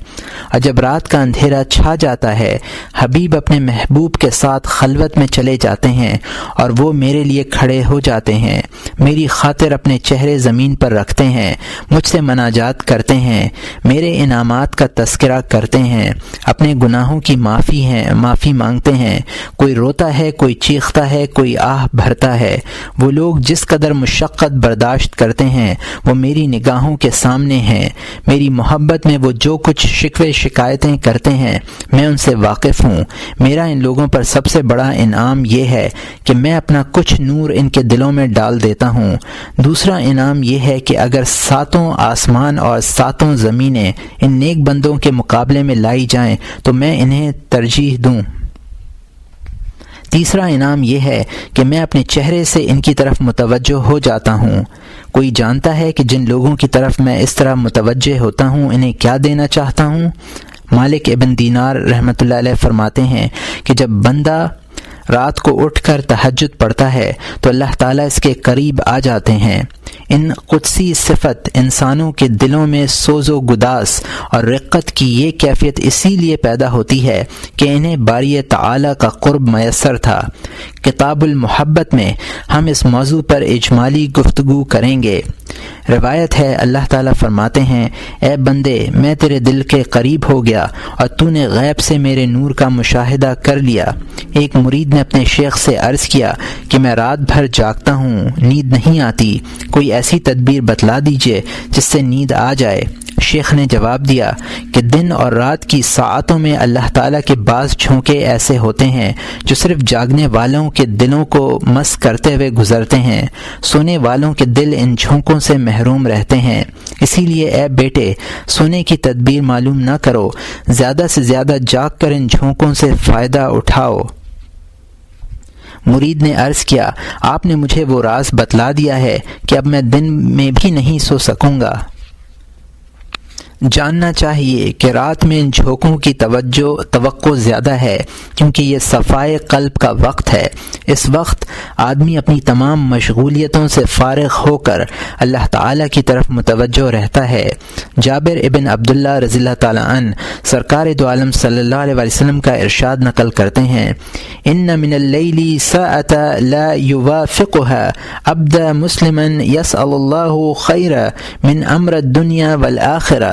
اور جب رات کا اندھیرا چھا جاتا ہے حبیب اپنے محبوب کے ساتھ خلوت میں چلے جاتے ہیں اور وہ میرے لیے کھڑے ہو جاتے ہیں، میری خاطر اپنے چہرے زمین پر رکھتے ہیں، مجھ سے مناجات کرتے ہیں، میرے انعامات کا تذکرہ کرتے ہیں، اپنے گناہوں کی معافی مانگتے ہیں، کوئی روتا ہے، کوئی چیختا ہے، کوئی آہ بھرتا ہے۔ وہ لوگ جس قدر مشقت برداشت کرتے ہیں وہ میری نگاہوں کے سامنے ہیں، میری محبت میں وہ جو کچھ شکوے شکایتیں کرتے ہیں میں ان سے واقف ہوں۔ میرا ان لوگوں پر سب سے بڑا انعام یہ ہے کہ میں اپنا کچھ نور ان کے دلوں میں ڈال دیتا ہوں۔ دوسرا انعام یہ ہے کہ اگر 7 آسمان اور 7 زمینیں ان نیک بندوں کے مقابلے میں لائی جائیں تو میں انہیں ترجیح دوں۔ تیسرا انعام یہ ہے کہ میں اپنے چہرے سے ان کی طرف متوجہ ہو جاتا ہوں۔ کوئی جانتا ہے کہ جن لوگوں کی طرف میں اس طرح متوجہ ہوتا ہوں انہیں کیا دینا چاہتا ہوں؟ مالک ابن دینار رحمۃ اللہ علیہ فرماتے ہیں کہ جب بندہ رات کو اٹھ کر تہجد پڑھتا ہے تو اللہ تعالیٰ اس کے قریب آ جاتے ہیں۔ ان قدسی صفت انسانوں کے دلوں میں سوز و گداس اور رقت کی یہ کیفیت اسی لیے پیدا ہوتی ہے کہ انہیں باری تعالیٰ کا قرب میسر تھا۔ کتاب المحبت میں ہم اس موضوع پر اجمالی گفتگو کریں گے۔ روایت ہے اللہ تعالیٰ فرماتے ہیں، اے بندے میں تیرے دل کے قریب ہو گیا اور تو نے غیب سے میرے نور کا مشاہدہ کر لیا۔ ایک مرید نے اپنے شیخ سے عرض کیا کہ میں رات بھر جاگتا ہوں، نیند نہیں آتی، کوئی ایسی تدبیر بتلا دیجئے جس سے نیند آ جائے۔ شیخ نے جواب دیا کہ دن اور رات کی ساعتوں میں اللہ تعالیٰ کے بعض جھونکے ایسے ہوتے ہیں جو صرف جاگنے والوں کے دلوں کو مس کرتے ہوئے گزرتے ہیں، سونے والوں کے دل ان جھونکوں سے محروم رہتے ہیں۔ اسی لیے اے بیٹے سونے کی تدبیر معلوم نہ کرو، زیادہ سے زیادہ جاگ کر ان جھونکوں سے فائدہ اٹھاؤ۔ مرید نے عرض کیا، آپ نے مجھے وہ راز بتلا دیا ہے کہ اب میں دن میں بھی نہیں سو سکوں گا۔ جاننا چاہیے کہ رات میں ان جھونکوں کی توقع زیادہ ہے کیونکہ یہ صفائے قلب کا وقت ہے۔ اس وقت آدمی اپنی تمام مشغولیتوں سے فارغ ہو کر اللہ تعالیٰ کی طرف متوجہ رہتا ہے۔ جابر ابن عبداللہ رضی اللہ تعالیٰ عنہ سرکار دو عالم صلی اللہ علیہ وسلم کا ارشاد نقل کرتے ہیں، ان من اللیل ساعۃ لا یوافقها عبد مسلما یسأل اللہ خیر من امر الدنیا والآخرہ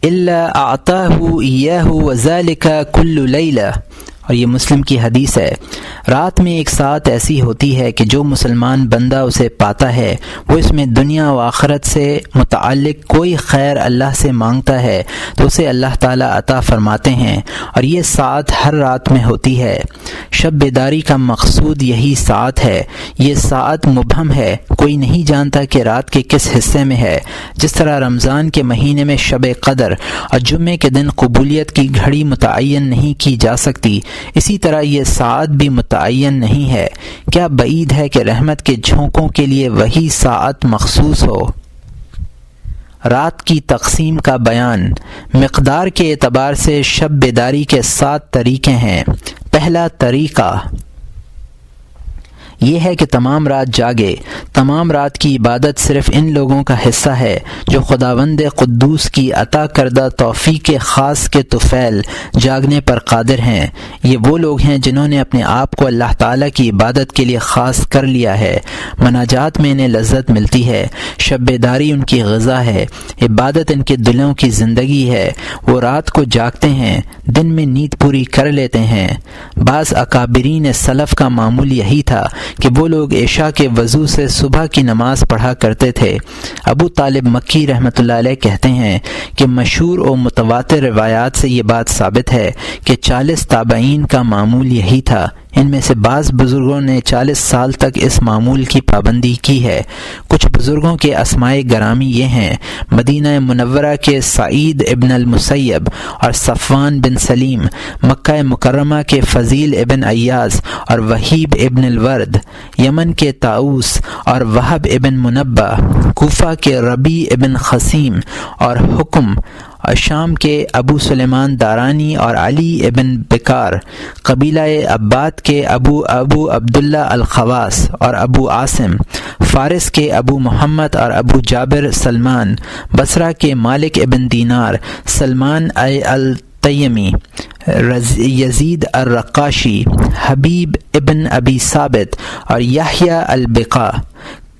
الا اعطاہ ایاہ وذلک کل لیلہ۔ اور یہ مسلم کی حدیث ہے۔ رات میں ایک ساعت ایسی ہوتی ہے کہ جو مسلمان بندہ اسے پاتا ہے وہ اس میں دنیا و آخرت سے متعلق کوئی خیر اللہ سے مانگتا ہے تو اسے اللہ تعالیٰ عطا فرماتے ہیں، اور یہ ساعت ہر رات میں ہوتی ہے۔ شب بیداری کا مقصود یہی ساعت ہے۔ یہ ساعت مبہم ہے، کوئی نہیں جانتا کہ رات کے کس حصے میں ہے۔ جس طرح رمضان کے مہینے میں شب قدر اور جمعے کے دن قبولیت کی گھڑی متعین نہیں کی جا سکتی، اسی طرح یہ ساعت بھی متعین نہیں ہے۔ کیا بعید ہے کہ رحمت کے جھونکوں کے لیے وہی ساعت مخصوص ہو۔ رات کی تقسیم کا بیان۔ مقدار کے اعتبار سے شب بیداری کے 7 طریقے ہیں۔ پہلا طریقہ یہ ہے کہ تمام رات جاگے۔ تمام رات کی عبادت صرف ان لوگوں کا حصہ ہے جو خداوند قدوس کی عطا کردہ توفیق خاص کے طفیل جاگنے پر قادر ہیں۔ یہ وہ لوگ ہیں جنہوں نے اپنے آپ کو اللہ تعالیٰ کی عبادت کے لیے خاص کر لیا ہے۔ مناجات میں انہیں لذت ملتی ہے۔ شب بیداری ان کی غذا ہے۔ عبادت ان کے دلوں کی زندگی ہے۔ وہ رات کو جاگتے ہیں، دن میں نیند پوری کر لیتے ہیں۔ بعض اکابرین سلف کا معمول یہی تھا کہ وہ لوگ عشاء کے وضو سے صبح کی نماز پڑھا کرتے تھے۔ ابو طالب مکی رحمۃ اللہ علیہ کہتے ہیں کہ مشہور و متواتر روایات سے یہ بات ثابت ہے کہ 40 تابعین کا معمول یہی تھا۔ ان میں سے بعض بزرگوں نے 40 سال تک اس معمول کی پابندی کی ہے۔ کچھ بزرگوں کے اسمائے گرامی یہ ہیں: مدینہ منورہ کے سعید ابن المسیب اور صفوان بن سلیم، مکہ مکرمہ کے فضیل ابن ایاز اور وحیب ابن الورد، یمن کے طاؤس اور وہب ابن منبہ، کوفہ کے ربیع ابن خصیم اور حکم، شام کے ابو سلیمان دارانی اور علی ابن بکار، قبیلہ عباد کے ابو عبداللہ الخواس اور ابو عاصم، فارس کے ابو محمد اور ابو جابر سلمان، بصرہ کے مالک ابن دینار، سلمان التیمی، یزید الرقاشی، حبیب ابن ابی ثابت اور یحییٰ البقا،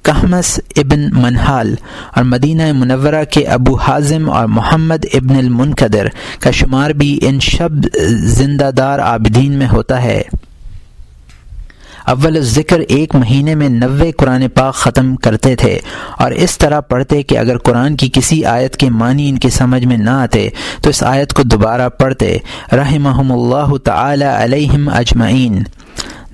کہمس ابن منحال، اور مدینہ منورہ کے ابو حازم اور محمد ابن المنکدر کا شمار بھی ان شب زندہ دار عابدین میں ہوتا ہے۔ اول الذکر ایک مہینے میں 90 قرآن پاک ختم کرتے تھے، اور اس طرح پڑھتے کہ اگر قرآن کی کسی آیت کے معنی ان کی سمجھ میں نہ آتے تو اس آیت کو دوبارہ پڑھتے، رحمہم اللہ تعالی علیہم اجمعین۔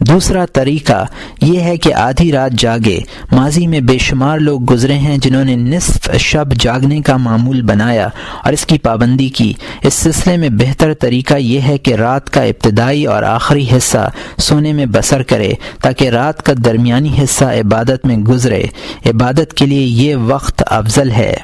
دوسرا طریقہ یہ ہے کہ آدھی رات جاگے۔ ماضی میں بے شمار لوگ گزرے ہیں جنہوں نے نصف شب جاگنے کا معمول بنایا اور اس کی پابندی کی۔ اس سلسلے میں بہتر طریقہ یہ ہے کہ رات کا ابتدائی اور آخری حصہ سونے میں بسر کرے تاکہ رات کا درمیانی حصہ عبادت میں گزرے۔ عبادت کے لیے یہ وقت افضل ہے۔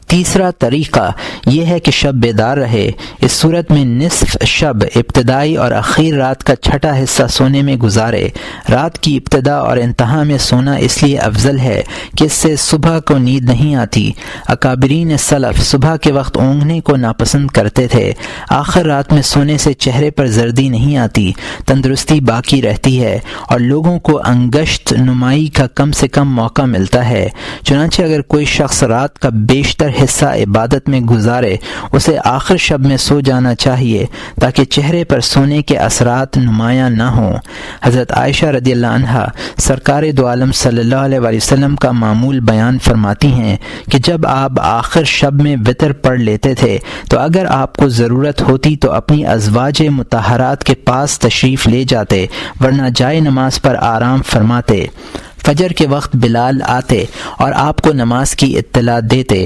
تیسرا طریقہ یہ ہے کہ شب بیدار رہے۔ اس صورت میں نصف شب، ابتدائی اور اخیر رات کا چھٹا حصہ سونے میں گزارے۔ رات کی ابتدا اور انتہا میں سونا اس لیے افضل ہے کہ اس سے صبح کو نیند نہیں آتی۔ اکابرین سلف صبح کے وقت اونگنے کو ناپسند کرتے تھے۔ آخر رات میں سونے سے چہرے پر زردی نہیں آتی، تندرستی باقی رہتی ہے اور لوگوں کو انگشت نمائی کا کم سے کم موقع ملتا ہے۔ چنانچہ اگر کوئی شخص رات کا بیشتر حصہ عبادت میں گزارے، اسے آخر شب میں سو جانا چاہیے تاکہ چہرے پر سونے کے اثرات نمایاں نہ ہوں۔ حضرت عائشہ رضی اللہ عنہا سرکار دو عالم صلی اللہ علیہ وسلم کا معمول بیان فرماتی ہیں کہ جب آپ آخر شب میں وتر پڑھ لیتے تھے تو اگر آپ کو ضرورت ہوتی تو اپنی ازواج مطہرات کے پاس تشریف لے جاتے، ورنہ جائے نماز پر آرام فرماتے۔ فجر کے وقت بلال آتے اور آپ کو نماز کی اطلاع دیتے۔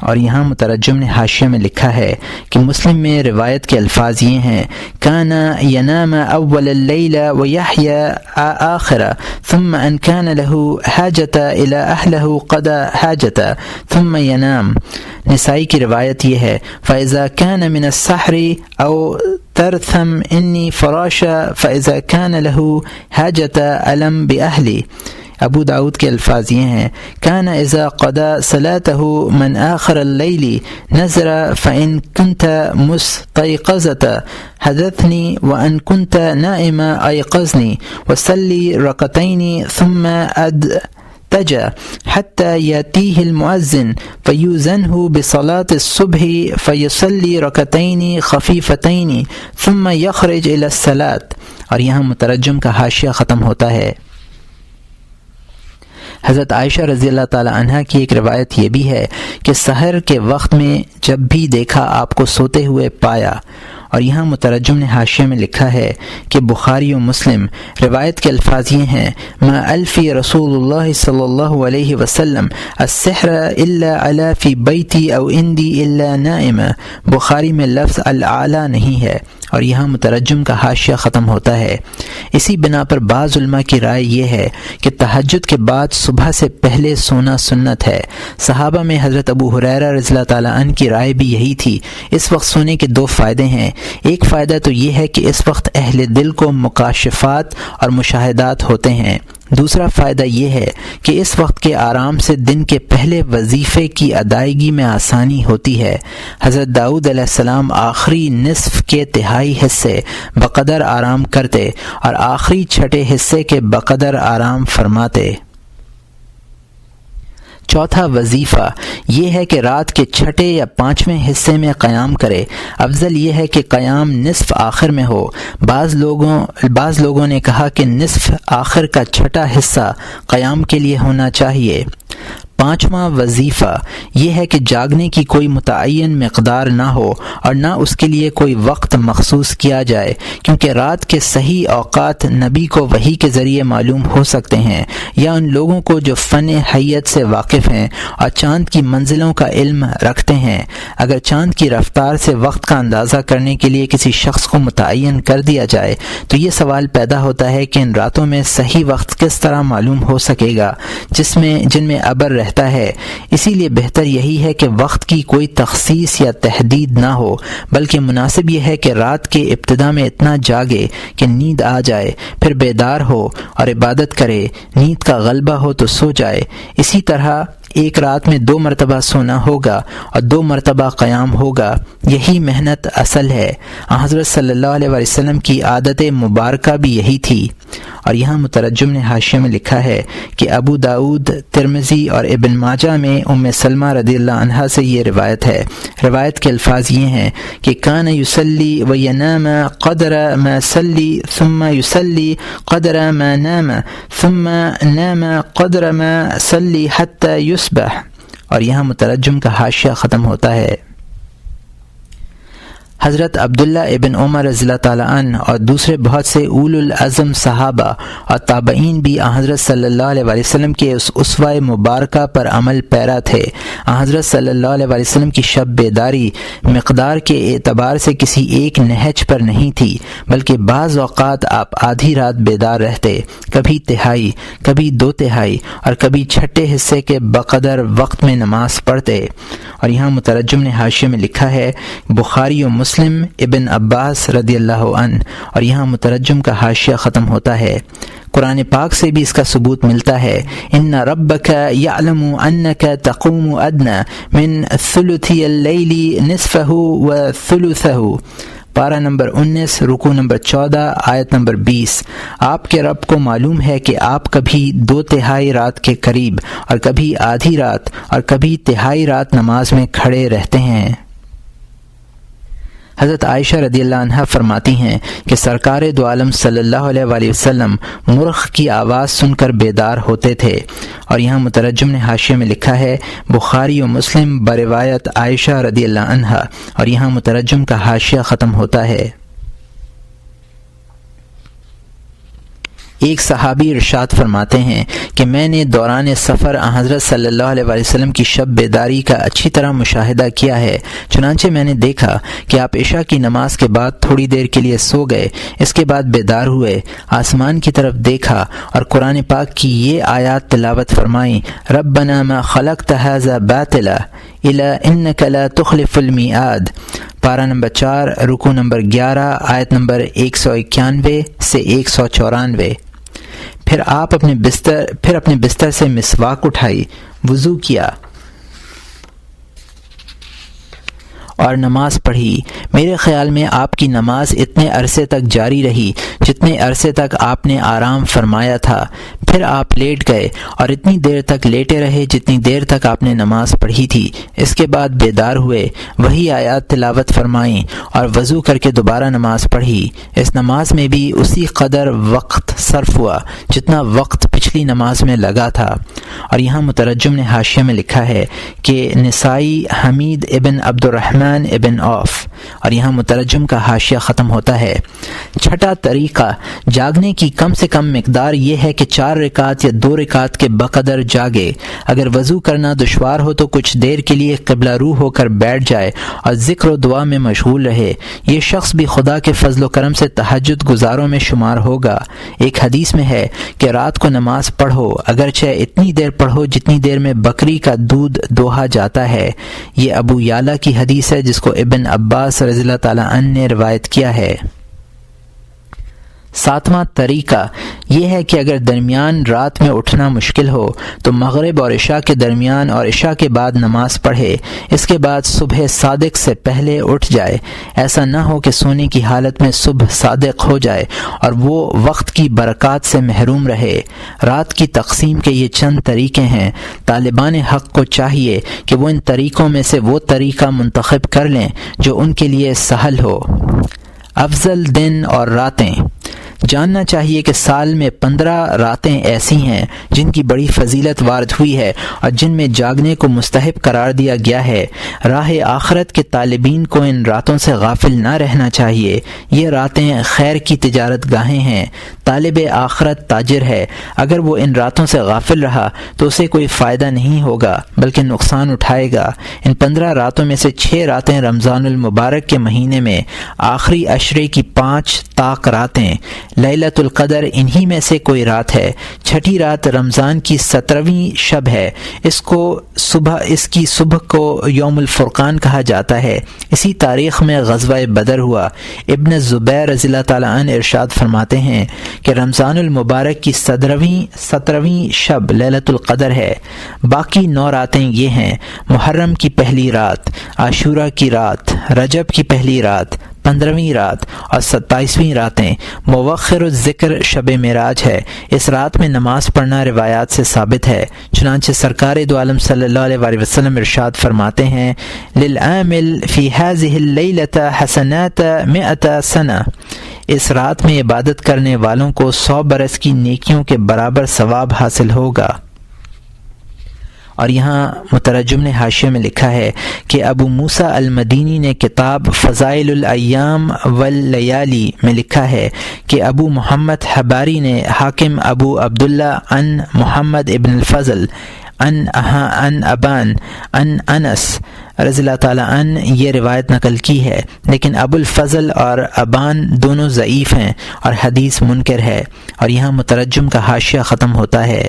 اور یہاں مترجم نے حاشیے میں لکھا ہے کہ مسلم میں روایت کے الفاظ یہ ہیں، کان ینام اول اللیل ویحیا آخر ثم ان کان له حاجت الى اہلہ قضى حاجت ثم ینام۔ نسائی کی روایت یہ ہے، فاذا كان من السحر او ترثم انی فراش فاذا كان له حاجت علم باہلی۔ ابو داود کے الفاظ یہ ہیں، کان اذا قضى صلاته من آخر اللیل نظر فان كنت مستيقظة حدثني وان كنت نائما ایقظني وصلی رکعتين ثم ادتجى حتى يأتيه المؤذن فيؤذنه بصلاة الصبح فيصلي ركعتين خفيفتين ثم يخرج إلى الصلاة۔ اور یہاں مترجم کا حاشیہ ختم ہوتا ہے۔ حضرت عائشہ رضی اللہ تعالی عنہ کی ایک روایت یہ بھی ہے کہ سحر کے وقت میں جب بھی دیکھا آپ کو سوتے ہوئے پایا۔ اور یہاں مترجم نے حاشیے میں لکھا ہے کہ بخاری و مسلم روایت کے الفاظ یہ ہیں، ما الفی رسول اللہ صلی اللہ علیہ وسلم السحر الا علی فی بیتی او اندی الا نائم۔ بخاری میں لفظ العلی نہیں ہے۔ اور یہاں مترجم کا حاشیہ ختم ہوتا ہے۔ اسی بنا پر بعض علماء کی رائے یہ ہے کہ تہجد کے بعد صبح سے پہلے سونا سنت ہے۔ صحابہ میں حضرت ابو ہریرہ رضی اللہ تعالیٰ عنہ کی رائے بھی یہی تھی۔ اس وقت سونے کے دو فائدے ہیں۔ ایک فائدہ تو یہ ہے کہ اس وقت اہل دل کو مکاشفات اور مشاہدات ہوتے ہیں۔ دوسرا فائدہ یہ ہے کہ اس وقت کے آرام سے دن کے پہلے وظیفے کی ادائیگی میں آسانی ہوتی ہے۔ حضرت داؤد علیہ السلام آخری نصف کے تہائی حصے بقدر آرام کرتے اور آخری چھٹے حصے کے بقدر آرام فرماتے۔ چوتھا وظیفہ یہ ہے کہ رات کے چھٹے یا پانچویں حصے میں قیام کرے۔ افضل یہ ہے کہ قیام نصف آخر میں ہو۔ بعض لوگوں نے کہا کہ نصف آخر کا چھٹا حصہ قیام کے لیے ہونا چاہیے۔ پانچواں وظیفہ یہ ہے کہ جاگنے کی کوئی متعین مقدار نہ ہو اور نہ اس کے لیے کوئی وقت مخصوص کیا جائے، کیونکہ رات کے صحیح اوقات نبی کو وحی کے ذریعے معلوم ہو سکتے ہیں یا ان لوگوں کو جو فن حیت سے واقف ہیں اور چاند کی منزلوں کا علم رکھتے ہیں۔ اگر چاند کی رفتار سے وقت کا اندازہ کرنے کے لیے کسی شخص کو متعین کر دیا جائے تو یہ سوال پیدا ہوتا ہے کہ ان راتوں میں صحیح وقت کس طرح معلوم ہو سکے گا جن میں ابر رہتا ہے۔ اسی لیے بہتر یہی ہے کہ وقت کی کوئی تخصیص یا تحدید نہ ہو، بلکہ مناسب یہ ہے کہ رات کے ابتدا میں اتنا جاگے کہ نیند آ جائے، پھر بیدار ہو اور عبادت کرے، نیند کا غلبہ ہو تو سو جائے۔ اسی طرح ایک رات میں 2 مرتبہ سونا ہوگا اور 2 مرتبہ قیام ہوگا، یہی محنت اصل ہے۔ حضرت صلی اللہ علیہ وسلم کی عادت مبارکہ بھی یہی تھی۔ اور یہاں مترجم نے حاشیے میں لکھا ہے کہ ابو داؤد، ترمذی اور ابن ماجہ میں ام سلمہ رضی اللہ عنہا سے یہ روایت ہے۔ روایت کے الفاظ یہ ہیں کہ کان یصلی و ینام قدر ما صلی ثم یصلی قدر ما نام ثم نام قدر ما صلی حتی یصبح۔ اور یہاں مترجم کا حاشیہ ختم ہوتا ہے۔ حضرت عبداللہ ابن عمر رضی اللہ تعالیٰ عنہ اور دوسرے بہت سے اول العزم صحابہ اور تابعین بھی حضرت صلی اللہ علیہ وسلم کے اس اسوہ مبارکہ پر عمل پیرا تھے۔ حضرت صلی اللہ علیہ وسلم کی شب بیداری مقدار کے اعتبار سے کسی ایک نہج پر نہیں تھی، بلکہ بعض اوقات آپ آدھی رات بیدار رہتے، کبھی تہائی، کبھی 2/3 اور کبھی چھٹے حصے کے بقدر وقت میں نماز پڑھتے۔ اور یہاں مترجم نے حاشیے میں لکھا ہے بخاری و مسلم، ابن عباس رضی اللہ عنہ۔ اور یہاں مترجم کا حاشیہ ختم ہوتا ہے۔ قرآن پاک سے بھی اس کا ثبوت ملتا ہے، ان ربک یعلم انک تقوم ادنی من ثلثی اللیل نصفہ و ثلثہ، پارہ نمبر 19 رکوع نمبر 14 آیت نمبر 20۔ آپ کے رب کو معلوم ہے کہ آپ کبھی 2/3 رات کے قریب اور کبھی آدھی رات اور کبھی تہائی رات نماز میں کھڑے رہتے ہیں۔ حضرت عائشہ رضی اللہ عنہا فرماتی ہیں کہ سرکار دو عالم صلی اللہ علیہ وآلہ وسلم مرغ کی آواز سن کر بیدار ہوتے تھے۔ اور یہاں مترجم نے حاشیے میں لکھا ہے بخاری و مسلم بروایت عائشہ رضی اللہ عنہا۔ اور یہاں مترجم کا حاشیہ ختم ہوتا ہے۔ ایک صحابی ارشاد فرماتے ہیں کہ میں نے دوران سفر حضرت صلی اللہ علیہ وسلم کی شب بیداری کا اچھی طرح مشاہدہ کیا ہے، چنانچہ میں نے دیکھا کہ آپ عشاء کی نماز کے بعد تھوڑی دیر کے لیے سو گئے، اس کے بعد بیدار ہوئے، آسمان کی طرف دیکھا اور قرآن پاک کی یہ آیات تلاوت فرمائیں، ربنا ما خلقت هذا باطلا الا انک لا تخلف المیعاد، پارہ نمبر 4 رکوع نمبر 11 آیت نمبر 191 سے 194۔ پھر اپنے بستر سے مسواک اٹھائی، وضو کیا اور نماز پڑھی۔ میرے خیال میں آپ کی نماز اتنے عرصے تک جاری رہی جتنے عرصے تک آپ نے آرام فرمایا تھا، پھر آپ لیٹ گئے اور اتنی دیر تک لیٹے رہے جتنی دیر تک آپ نے نماز پڑھی تھی، اس کے بعد بیدار ہوئے، وہی آیات تلاوت فرمائیں اور وضو کر کے دوبارہ نماز پڑھی۔ اس نماز میں بھی اسی قدر وقت صرف ہوا جتنا وقت پچھلی نماز میں لگا تھا۔ اور یہاں مترجم نے حاشیہ میں لکھا ہے کہ نسائی حمید ابن عبد الرحمن ابن عوف، اور یہاں مترجم کا حاشیہ ختم ہوتا ہے۔ چھٹا طریقہ جاگنے کی کم سے کم مقدار یہ ہے کہ 4 رکعت یا 2 رکعت کے بقدر جاگے۔ اگر وضو کرنا دشوار ہو تو کچھ دیر کے لیے قبلہ رو ہو کر بیٹھ جائے اور ذکر و دعا میں مشغول رہے۔ یہ شخص بھی خدا کے فضل و کرم سے تہجد گزاروں میں شمار ہوگا۔ ایک حدیث میں ہے کہ رات کو نماز پڑھو، اگرچہ اتنی دیر پڑھو جتنی دیر میں بکری کا دودھ دوہا جاتا ہے۔ یہ ابو یعلا کی حدیث ہے جس کو ابن عباس رضی اللہ تعالی عنہ نے روایت کیا ہے۔ 7واں طریقہ یہ ہے کہ اگر درمیان رات میں اٹھنا مشکل ہو تو مغرب اور عشاء کے درمیان اور عشاء کے بعد نماز پڑھے، اس کے بعد صبح صادق سے پہلے اٹھ جائے۔ ایسا نہ ہو کہ سونے کی حالت میں صبح صادق ہو جائے اور وہ وقت کی برکات سے محروم رہے۔ رات کی تقسیم کے یہ چند طریقے ہیں۔ طالبان حق کو چاہیے کہ وہ ان طریقوں میں سے وہ طریقہ منتخب کر لیں جو ان کے لیے سہل ہو۔ افضل دن اور راتیں۔ جاننا چاہیے کہ سال میں 15 راتیں ایسی ہیں جن کی بڑی فضیلت وارد ہوئی ہے اور جن میں جاگنے کو مستحب قرار دیا گیا ہے۔ راہ آخرت کے طالبین کو ان راتوں سے غافل نہ رہنا چاہیے۔ یہ راتیں خیر کی تجارت گاہیں ہیں۔ طالب آخرت تاجر ہے، اگر وہ ان راتوں سے غافل رہا تو اسے کوئی فائدہ نہیں ہوگا بلکہ نقصان اٹھائے گا۔ ان 15 راتوں میں سے 6 راتیں رمضان المبارک کے مہینے میں آخری عشرے کی 5 طاق راتیں، لیلۃ القدر انہی میں سے کوئی رات ہے۔ چھٹی رات رمضان کی 17ویں شب ہے، اس کی صبح کو یوم الفرقان کہا جاتا ہے۔ اسی تاریخ میں غزوہ بدر ہوا۔ ابن زبیر رضی اللہ تعالیٰ عنہ ارشاد فرماتے ہیں کہ رمضان المبارک کی 17ویں شب لیلۃ القدر ہے۔ باقی 9 راتیں یہ ہیں: محرم کی پہلی رات، عاشورہ کی رات، رجب کی پہلی رات، 15ویں رات اور 27ویں راتیں۔ موخر الذکر شب معراج ہے۔ اس رات میں نماز پڑھنا روایات سے ثابت ہے، چنانچہ سرکار دو عالم صلی اللہ علیہ وآلہ وسلم ارشاد فرماتے ہیں للعامل فی هذه الليلة حسنات 100 سنہ، اس رات میں عبادت کرنے والوں کو 100 برس کی نیکیوں کے برابر ثواب حاصل ہوگا۔ اور یہاں مترجم نے حاشیے میں لکھا ہے کہ ابو موسیٰ المدینی نے کتاب فضائل الایام واللیالی میں لکھا ہے کہ ابو محمد حباری نے حاکم ابو عبداللہ ان محمد ابن الفضل ان ابان ان انس رضی اللہ تعالیٰ عنہ یہ روایت نقل کی ہے، لیکن ابو الفضل اور ابان دونوں ضعیف ہیں اور حدیث منکر ہے۔ اور یہاں مترجم کا حاشیہ ختم ہوتا ہے۔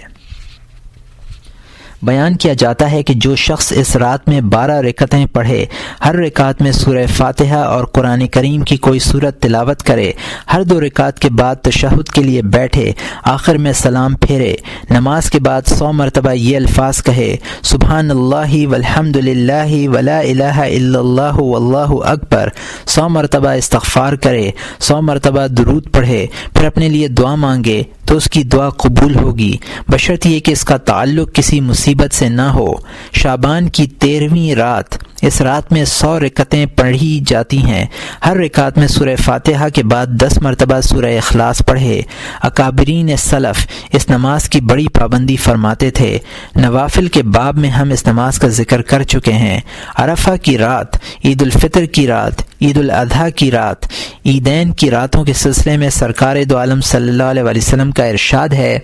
بیان کیا جاتا ہے کہ جو شخص اس رات میں 12 رکعتیں پڑھے، ہر رکعت میں سورہ فاتحہ اور قرآن کریم کی کوئی سورت تلاوت کرے، ہر 2 رکعت کے بعد تشہد کے لیے بیٹھے، آخر میں سلام پھیرے، نماز کے بعد 100 مرتبہ یہ الفاظ کہے سبحان اللہ والحمد للہ ولا الہ الا اللہ واللہ اکبر، 100 مرتبہ استغفار کرے، 100 مرتبہ درود پڑھے، پھر اپنے لیے دعا مانگے تو اس کی دعا قبول ہوگی، بشرط یہ کہ اس کا تعلق کسی مصیبت سے نہ ہو۔ شعبان کی 13ویں رات اس رات میں 100 رکعتیں پڑھی جاتی ہیں۔ ہر رکعت میں سورہ فاتحہ کے بعد 10 مرتبہ سورہ اخلاص پڑھے۔ اکابرین سلف اس نماز کی بڑی پابندی فرماتے تھے۔ نوافل کے باب میں ہم اس نماز کا ذکر کر چکے ہیں۔ عرفہ کی رات، عید الفطر کی رات، عید الاضحیٰ کی رات، عیدین کی راتوں کے سلسلے میں سرکار دو عالم صلی اللہ علیہ وسلم کا ارشاد ہے: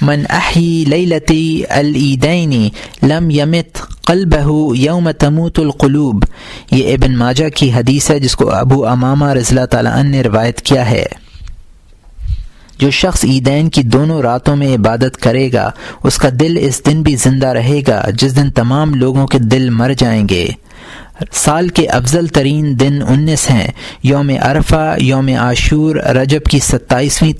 من احیی لیلتی العیدین لم یمت قلبہ یوم تموت القلوب۔ یہ ابن ماجہ کی حدیث ہے جس کو ابو امامہ رضی اللہ تعالیٰ عنہ نے روایت کیا ہے۔ جو شخص عیدین کی دونوں راتوں میں عبادت کرے گا اس کا دل اس دن بھی زندہ رہے گا جس دن تمام لوگوں کے دل مر جائیں گے۔ سال کے افضل ترین دن 19 ہیں: یوم عرفہ، یوم عاشور، رجب کی 27ویں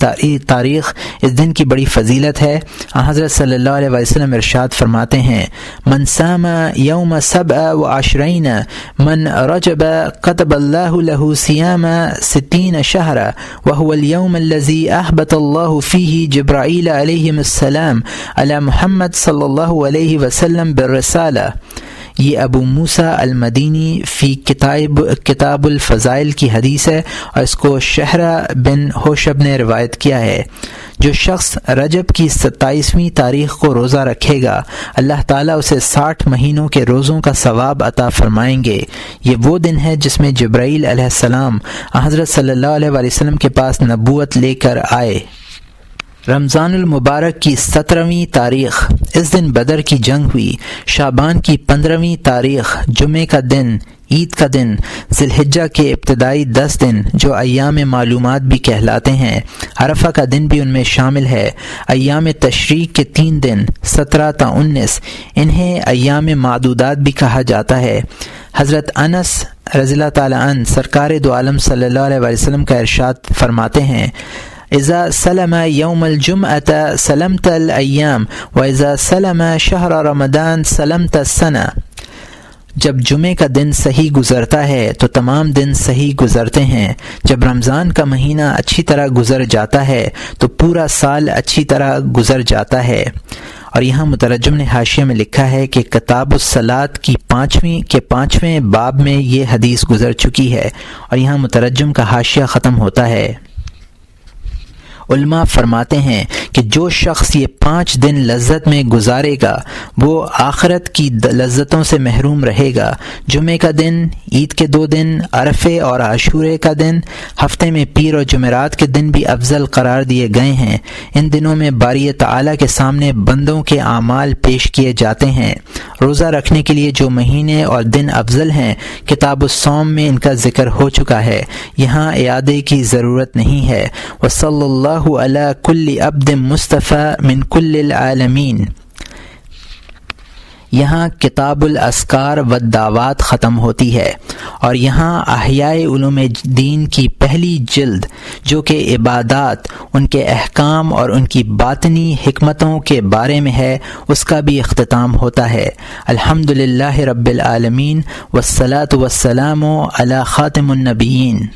تاریخ۔ اس دن کی بڑی فضیلت ہے۔ حضرت صلی اللہ علیہ وسلم ارشاد فرماتے ہیں: من صام یوم 27 من رجب كتب الله له صيام 60 شهرا وهو اليوم الذي أهبط الله فيه جبرائيل عليهم السلام على محمد صلی اللہ علیہ وسلم بالرسالہ۔ یہ ابو موسیٰ المدینی فی کتاب الفضائل کی حدیث ہے اور اس کو شہرہ بن حوشب نے روایت کیا ہے۔ جو شخص رجب کی 27ویں تاریخ کو روزہ رکھے گا اللہ تعالیٰ اسے 60 مہینوں کے روزوں کا ثواب عطا فرمائیں گے۔ یہ وہ دن ہے جس میں جبرائیل علیہ السلام حضرت صلی اللہ علیہ وسلم کے پاس نبوت لے کر آئے۔ رمضان المبارک کی 17ویں تاریخ، اس دن بدر کی جنگ ہوئی۔ شعبان کی 15ویں تاریخ، جمعے کا دن، عید کا دن، ذی الحجہ کے ابتدائی 10 دن جو ایام معلومات بھی کہلاتے ہیں۔ عرفہ کا دن بھی ان میں شامل ہے۔ ایام تشریق کے 3 دن 17 تا 19 انہیں ایام معدودات بھی کہا جاتا ہے۔ حضرت انس رضی اللہ تعالیٰ عنہ سرکار دو عالم صلی اللہ علیہ وسلم کا ارشاد فرماتے ہیں: اذا سلم یوم الجمعۃ سلمت الایام واذا سلم شہر رمضان سلمت السنہ۔ جب جمعے کا دن صحیح گزرتا ہے تو تمام دن صحیح گزرتے ہیں۔ جب رمضان کا مہینہ اچھی طرح گزر جاتا ہے تو پورا سال اچھی طرح گزر جاتا ہے۔ اور یہاں مترجم نے حاشیے میں لکھا ہے کہ کتاب الصلاۃ کی 5ویں باب میں یہ حدیث گزر چکی ہے، اور یہاں مترجم کا حاشیہ ختم ہوتا ہے۔ علماء فرماتے ہیں کہ جو شخص یہ 5 دن لذت میں گزارے گا وہ آخرت کی لذتوں سے محروم رہے گا۔ جمعے کا دن، عید کے 2 دن، عرفے اور عاشورے کا دن، ہفتے میں پیر اور جمعرات کے دن بھی افضل قرار دیے گئے ہیں۔ ان دنوں میں باری تعالیٰ کے سامنے بندوں کے اعمال پیش کیے جاتے ہیں۔ روزہ رکھنے کے لیے جو مہینے اور دن افضل ہیں کتاب الصوم میں ان کا ذکر ہو چکا ہے، یہاں اعادے کی ضرورت نہیں ہے۔ وصلی اللہ علی کل عبد مصطفیٰ من کل العالمین۔ یہاں کتاب الاذکار والدعوات ختم ہوتی ہے، اور یہاں احیاء علوم دین کی پہلی جلد جو کہ عبادات، ان کے احکام اور ان کی باطنی حکمتوں کے بارے میں ہے اس کا بھی اختتام ہوتا ہے۔ الحمدللہ رب العالمین والصلاۃ والسلام علی خاتم النبیین۔